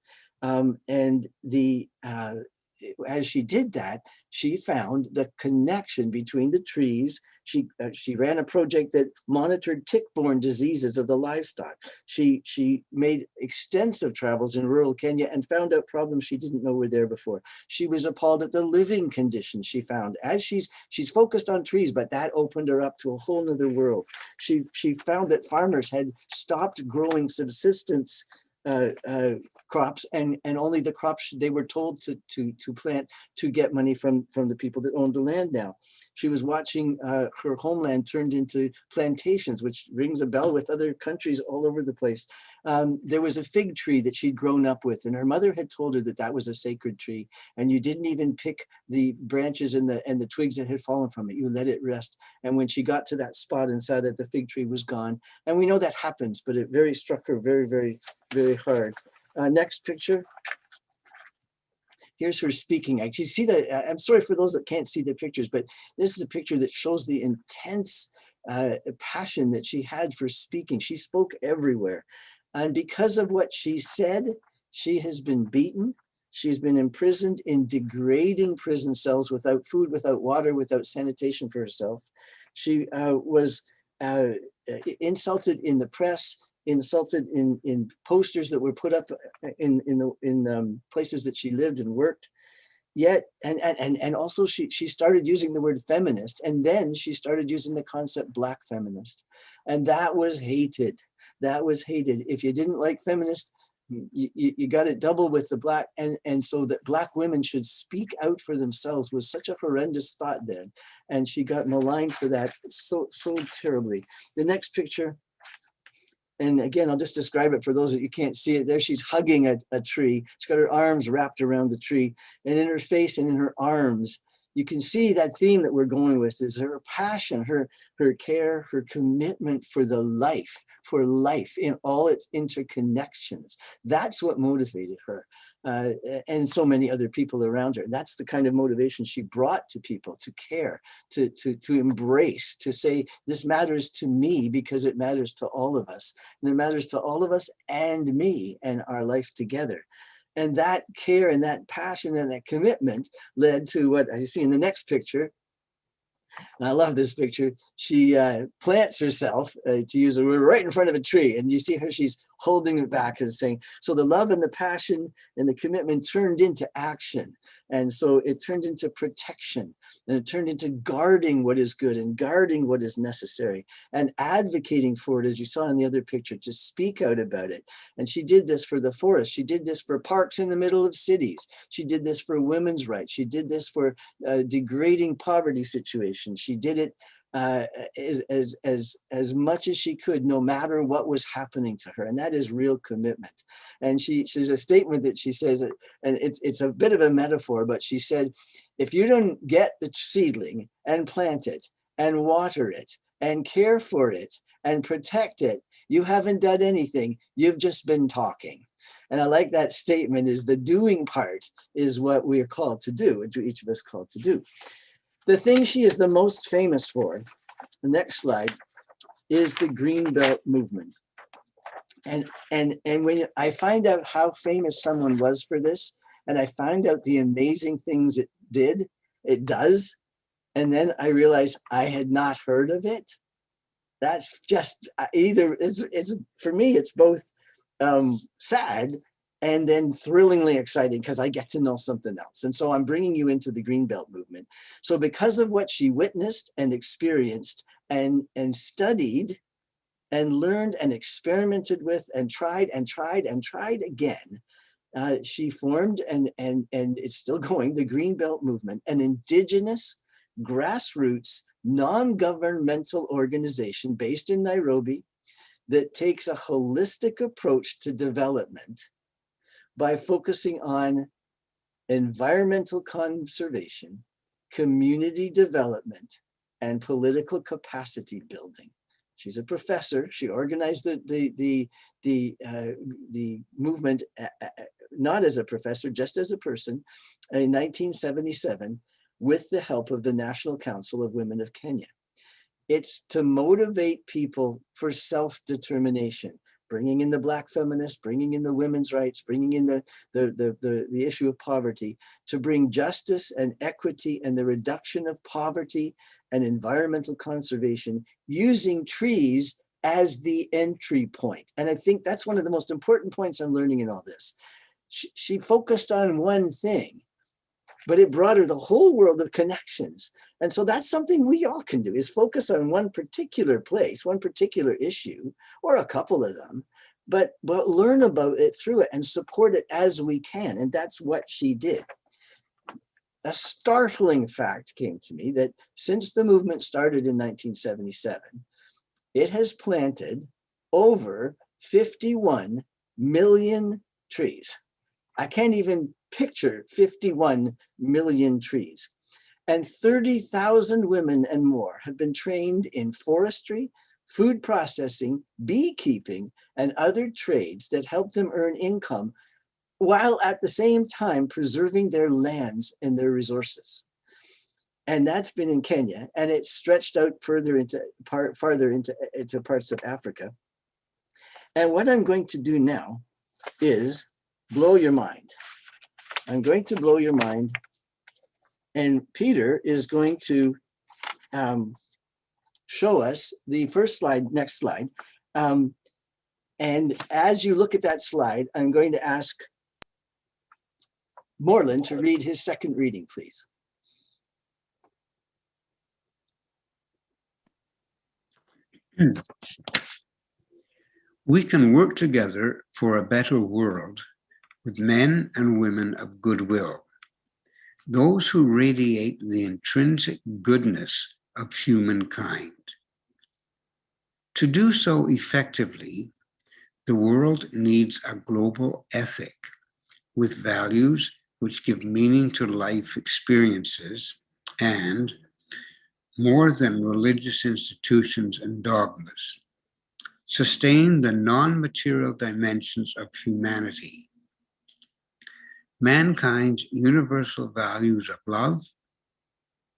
As she did that, she found the connection between the trees. She ran a project that monitored tick-borne diseases of the livestock. She made extensive travels in rural Kenya and found out problems she didn't know were there before. She was appalled at the living conditions she found. As she's focused on trees, but that opened her up to a whole nother world. She found that farmers had stopped growing subsistence crops, and only the crops they were told to plant to get money from the people that owned the land now. She was watching her homeland turned into plantations, which rings a bell with other countries all over the place. There was a fig tree that she'd grown up with, and her mother had told her that was a sacred tree, and you didn't even pick the branches and the twigs that had fallen from it. You let it rest. And when she got to that spot and saw that the fig tree was gone, and we know that happens, but it very struck her very, very, very hard. Next picture. Here's her speaking. Actually, see that? I'm sorry for those that can't see the pictures, but this is a picture that shows the intense passion that she had for speaking. She spoke everywhere. And because of what she said, she has been beaten. She's been imprisoned in degrading prison cells without food, without water, without sanitation for herself. She was insulted in the press, insulted in posters that were put up in places that she lived and worked. Yet, and also she started using the word feminist, and then she started using the concept Black feminist, and that was hated. That was hated. If you didn't like feminist, you got it double with the Black, and so that Black women should speak out for themselves was such a horrendous thought then, and she got maligned for that so terribly. The next picture. And again, I'll just describe it for those that you can't see it. There she's hugging a tree. She's got her arms wrapped around the tree, and in her face and in her arms, you can see that theme that we're going with is her passion, her care, her commitment for life in all its interconnections. That's what motivated her, and so many other people around her. That's the kind of motivation she brought to people, to care, to embrace, to say, this matters to me because it matters to all of us. And it matters to all of us and me and our life together. And that care and that passion and that commitment led to what I see in the next picture. And I love this picture. She plants herself, to use a word, right in front of a tree. And you see her, she's holding it back and saying, so the love and the passion and the commitment turned into action. And so it turned into protection, and it turned into guarding what is good and guarding what is necessary and advocating for it, as you saw in the other picture, to speak out about it. And she did this for the forest. She did this for parks in the middle of cities. She did this for women's rights. She did this for degrading poverty situations. She did it as much as she could, no matter what was happening to her. And that is real commitment. And there's a statement that she says, and it's a bit of a metaphor, but she said, if you don't get the seedling and plant it and water it and care for it and protect it, you haven't done anything. You've just been talking. And I like that statement, is the doing part is what we are called to do, each of us called to do. The thing she is the most famous for, the next slide, is the Green Belt movement. And when I find out how famous someone was for this, and I find out the amazing things it does, and then I realize I had not heard of it. That's just either it's for me, it's both sad and then thrillingly exciting because I get to know something else. And so I'm bringing you into the Green Belt movement. So because of what she witnessed and experienced and studied and learned and experimented with and tried again, she formed and it's still going, the Green Belt movement, an indigenous grassroots non-governmental organization based in Nairobi that takes a holistic approach to development by focusing on environmental conservation, community development, and political capacity building. She's a professor. She organized the movement, not as a professor, just as a person, in 1977, with the help of the National Council of Women of Kenya. It's to motivate people for self-determination, bringing in the Black feminists, bringing in the women's rights, bringing in the issue of poverty, to bring justice and equity and the reduction of poverty and environmental conservation using trees as the entry point. And I think that's one of the most important points I'm learning in all this. She focused on one thing, but it brought her the whole world of connections. And so that's something we all can do, is focus on one particular place, one particular issue, or a couple of them, but learn about it through it and support it as we can. And that's what she did. A startling fact came to me that since the movement started in 1977, it has planted over 51 million trees. I can't even picture 51 million trees. And 30,000 women and more have been trained in forestry, food processing, beekeeping, and other trades that help them earn income while at the same time preserving their lands and their resources. And that's been in Kenya, and it's stretched out further into parts of Africa. And what I'm going to do now is blow your mind. I'm going to blow your mind. And Peter is going to show us the first slide, next slide. And as you look at that slide, I'm going to ask Moreland to read his second reading, please. We can work together for a better world with men and women of goodwill, those who radiate the intrinsic goodness of humankind. To do so effectively, the world needs a global ethic with values which give meaning to life experiences and, more than religious institutions and dogmas, sustain the non-material dimensions of humanity. Mankind's universal values of love,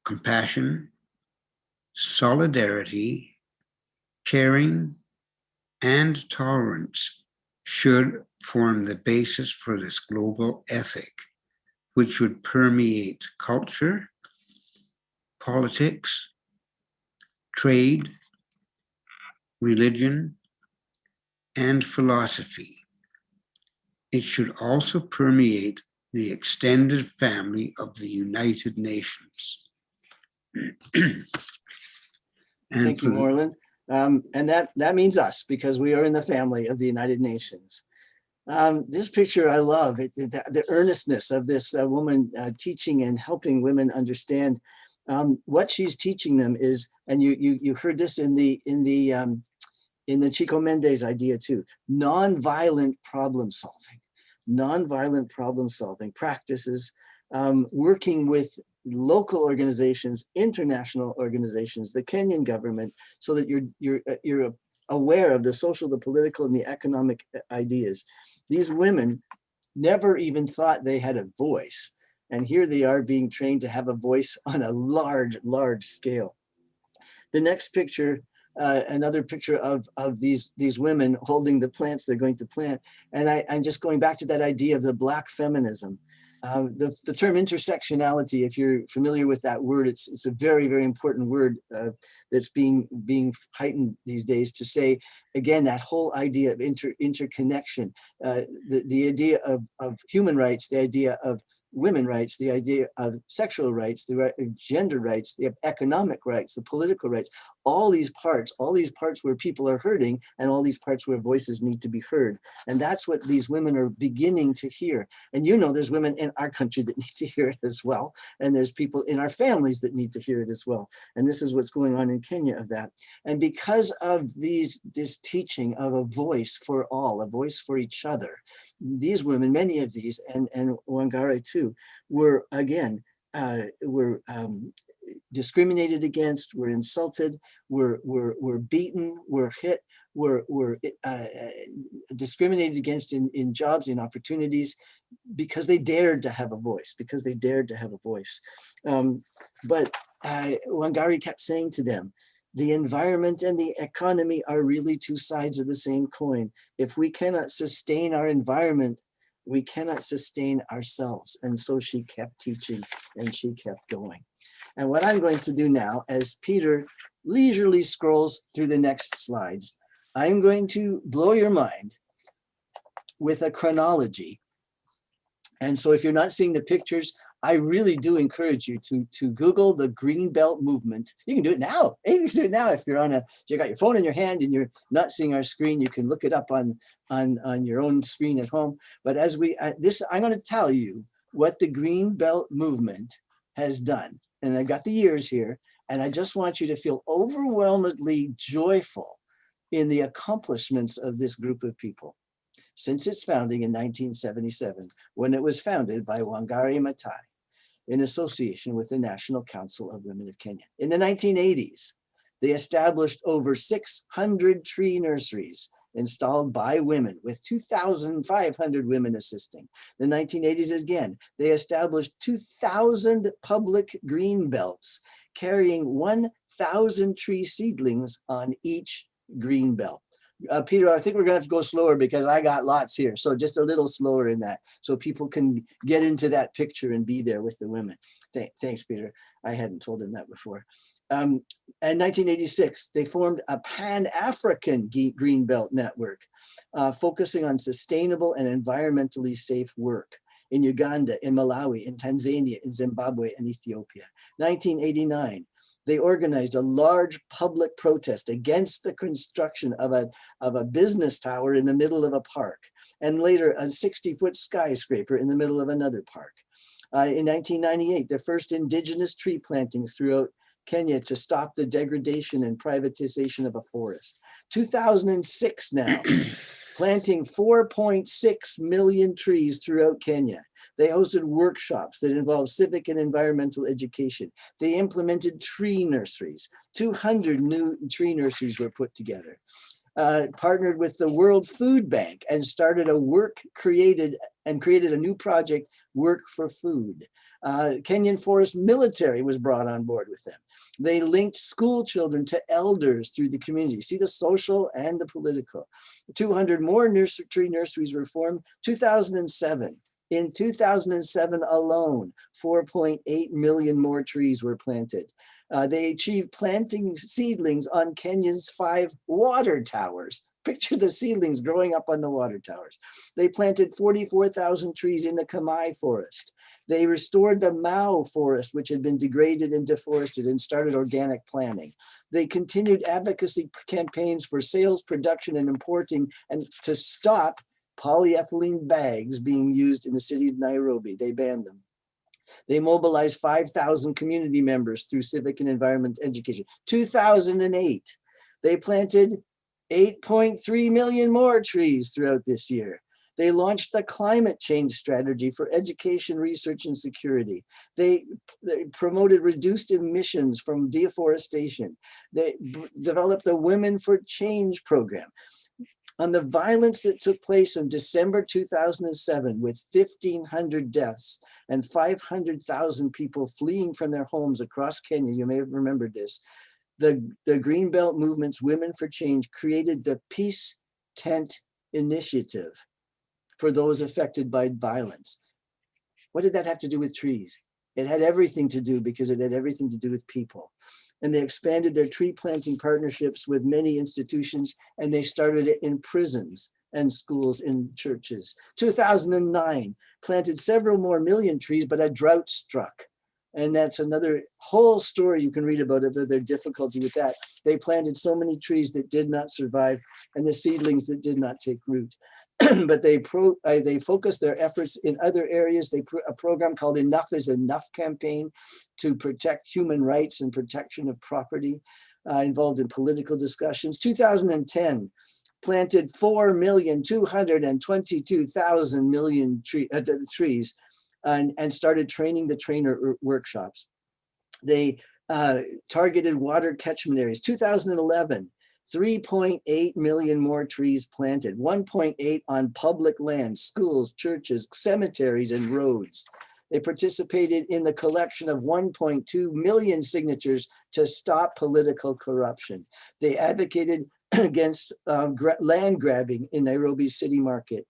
compassion, solidarity, caring, and tolerance should form the basis for this global ethic, which would permeate culture, politics, trade, religion, and philosophy. It should also permeate the extended family of the United Nations. Thank you, Moreland. And that means us, because we are in the family of the United Nations. This picture I love, the earnestness of this woman teaching and helping women understand what she's teaching them is, and you heard this in the Chico Mendes idea too, nonviolent problem solving. Nonviolent problem solving practices, working with local organizations, international organizations, the Kenyan government, so that you're aware of the social, the political, and the economic ideas. These women never even thought they had a voice, and here they are being trained to have a voice on a large, large scale. The next picture another picture of these women holding the plants they're going to plant. And I'm just going back to that idea of the Black feminism. The term intersectionality, if you're familiar with that word, it's a very, very important word that's being heightened these days to say, again, that whole idea of interconnection, the idea of human rights, the idea of women rights, the idea of sexual rights, the gender rights, the economic rights, the political rights, all these parts where people are hurting, and all these parts where voices need to be heard. And that's what these women are beginning to hear. And there's women in our country that need to hear it as well. And there's people in our families that need to hear it as well. And this is what's going on in Kenya of that. And because of this teaching of a voice for all, a voice for each other, these women, many of these, and Wangari too, were again, were discriminated against, were insulted, were beaten, were hit, were discriminated against in jobs, in opportunities, because they dared to have a voice, But Wangari kept saying to them, the environment and the economy are really two sides of the same coin. If we cannot sustain our environment, we cannot sustain ourselves. And so she kept teaching and she kept going. And what I'm going to do now, as Peter leisurely scrolls through the next slides, I'm going to blow your mind with a chronology. And so if you're not seeing the pictures, I really do encourage you to Google the Green Belt movement. You can do it now. You can do it now if you got your phone in your hand and you're not seeing our screen. You can look it up on your own screen at home. But as I'm going to tell you what the Green Belt movement has done. And I've got the years here, and I just want you to feel overwhelmingly joyful in the accomplishments of this group of people since its founding in 1977, when it was founded by Wangari Maathai in association with the National Council of Women of Kenya. In the 1980s, they established over 600 tree nurseries installed by women, with 2,500 women assisting. The 1980s again, they established 2,000 public green belts, carrying 1,000 tree seedlings on each green belt. Peter, I think we're gonna have to go slower because I got lots here. So just a little slower in that, so people can get into that picture and be there with the women. Thanks, Peter. I hadn't told him that before. In 1986, they formed a Pan-African Green Belt network, focusing on sustainable and environmentally safe work in Uganda, in Malawi, in Tanzania, in Zimbabwe, and Ethiopia. 1989, they organized a large public protest against the construction of a business tower in the middle of a park, and later a 60-foot skyscraper in the middle of another park. In 1998, the first indigenous tree plantings throughout Kenya to stop the degradation and privatization of a forest. 2006 now, planting 4.6 million trees throughout Kenya. They hosted workshops that involved civic and environmental education. They implemented tree nurseries. 200 new tree nurseries were put together. Partnered with the World Food Bank and started created a new project, Work for Food. Kenyan Forest Military was brought on board with them. They linked school children to elders through the community. See the social and the political. 200 more tree nurseries were formed. 2007. In 2007 alone, 4.8 million more trees were planted. They achieved planting seedlings on Kenya's 5 water towers. Picture the seedlings growing up on the water towers. They planted 44,000 trees in the Kamai forest. They restored the Mao forest, which had been degraded and deforested, and started organic planning. They continued advocacy campaigns for sales, production, and importing, and to stop polyethylene bags being used in the city of Nairobi. They banned them. They mobilized 5,000 community members through civic and environment education. 2008, they planted 8.3 million more trees throughout this year. They launched the climate change strategy for education, research, and security. They promoted reduced emissions from deforestation. They developed the Women for Change program. On the violence that took place in December 2007, with 1,500 deaths and 500,000 people fleeing from their homes across Kenya, you may have remembered this, the Greenbelt Movement's Women for Change created the Peace Tent Initiative for those affected by violence. What did that have to do with trees? It had everything to do, because it had everything to do with people. And they expanded their tree planting partnerships with many institutions, and they started it in prisons and schools, in churches. 2009, planted several more million trees, but a drought struck. And that's another whole story you can read about it, but their difficulty with that. They planted so many trees that did not survive, and the seedlings that did not take root. But they focused their efforts in other areas. A program called Enough is Enough campaign to protect human rights and protection of property, involved in political discussions. 2010, planted 4,222,000 trees and started training the trainer workshops. They targeted water catchment areas. 2011, 3.8 million more trees planted, 1.8 on public land, schools, churches, cemeteries, and roads. They participated in the collection of 1.2 million signatures to stop political corruption. They advocated against land grabbing in Nairobi's city market.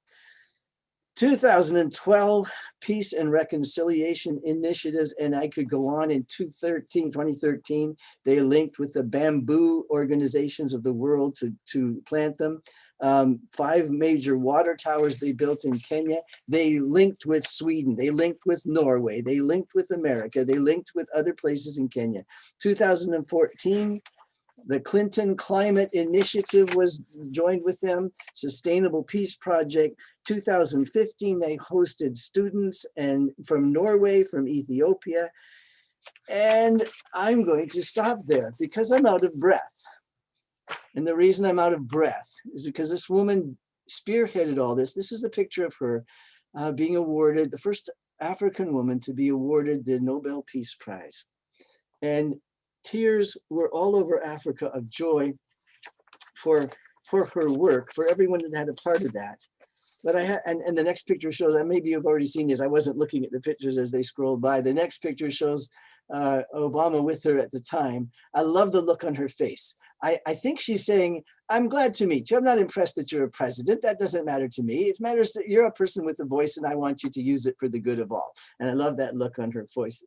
2012, Peace and Reconciliation Initiatives, and I could go on. In 2013, they linked with the bamboo organizations of the world to plant them. 5 major water towers they built in Kenya. They linked with Sweden, they linked with Norway, they linked with America, they linked with other places in Kenya. 2014, the Clinton Climate Initiative was joined with them, Sustainable Peace Project. 2015, they hosted students from Norway, from Ethiopia. And I'm going to stop there because I'm out of breath. And the reason I'm out of breath is because this woman spearheaded all this. This is a picture of her being awarded, the first African woman to be awarded the Nobel Peace Prize. And tears were all over Africa of joy for her work, for everyone that had a part of that. But and the next picture shows, maybe you've already seen this, I wasn't looking at the pictures as they scrolled by. The next picture shows Obama with her at the time. I love the look on her face. I think she's saying, I'm glad to meet you. I'm not impressed that you're a president. That doesn't matter to me. It matters that you're a person with a voice and I want you to use it for the good of all. And I love that look on her face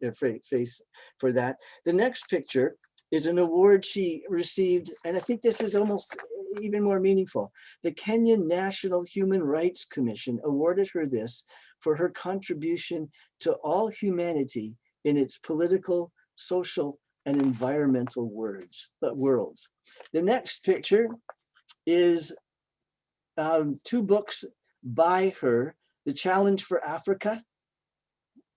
for that. The next picture is an award she received, and I think this is almost even more meaningful. The Kenyan National Human Rights Commission awarded her this for her contribution to all humanity in its political, social, and environmental worlds. The next picture is 2 books by her, The Challenge for Africa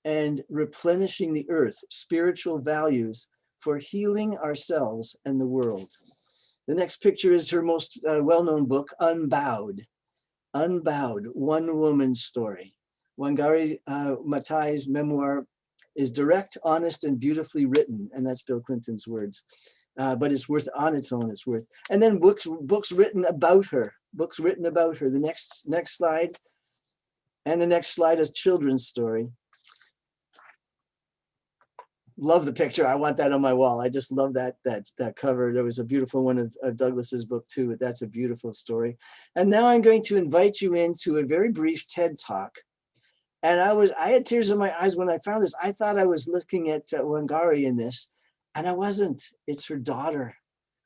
and Replenishing the Earth, Spiritual Values for Healing Ourselves and the World. The next picture is her most well-known book, Unbowed. Unbowed, One Woman's Story. Wangari Maathai's memoir is direct, honest, and beautifully written, and that's Bill Clinton's words. But it's worth, on its own, it's worth. And then books written about her, The next slide, and the next slide is children's story. Love the picture. I want that on my wall. I just love that cover. There was a beautiful one of Douglas's book too, but that's a beautiful story. And now I'm going to invite you into a very brief TED Talk. And I had tears in my eyes when I found this. I thought I was looking at Wangari in this, and I wasn't. It's her daughter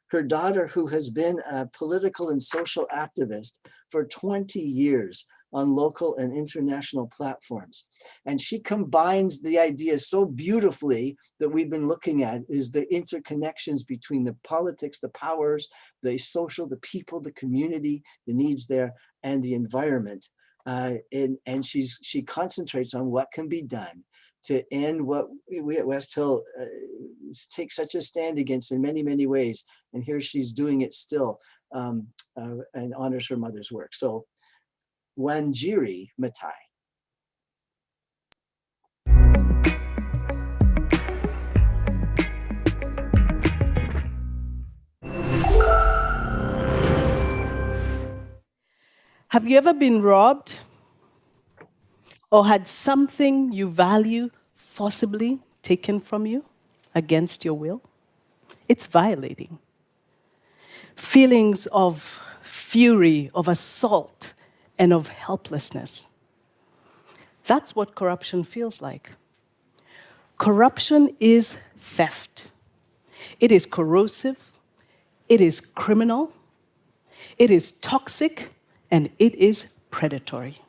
who has been a political and social activist for 20 years on local and international platforms. And she combines the ideas so beautifully that we've been looking at, is the interconnections between the politics, the powers, the social, the people, the community, the needs there, and the environment. And she concentrates on what can be done to end what we at West Hill take such a stand against in many, many ways. And here she's doing it still, and honors her mother's work. So Wangari Maathai. Have you ever been robbed or had something you value forcibly taken from you against your will? it's violating. Feelings of fury, of assault, and of helplessness. That's what corruption feels like. Corruption is theft. It is corrosive, it is criminal, it is toxic, and it is predatory.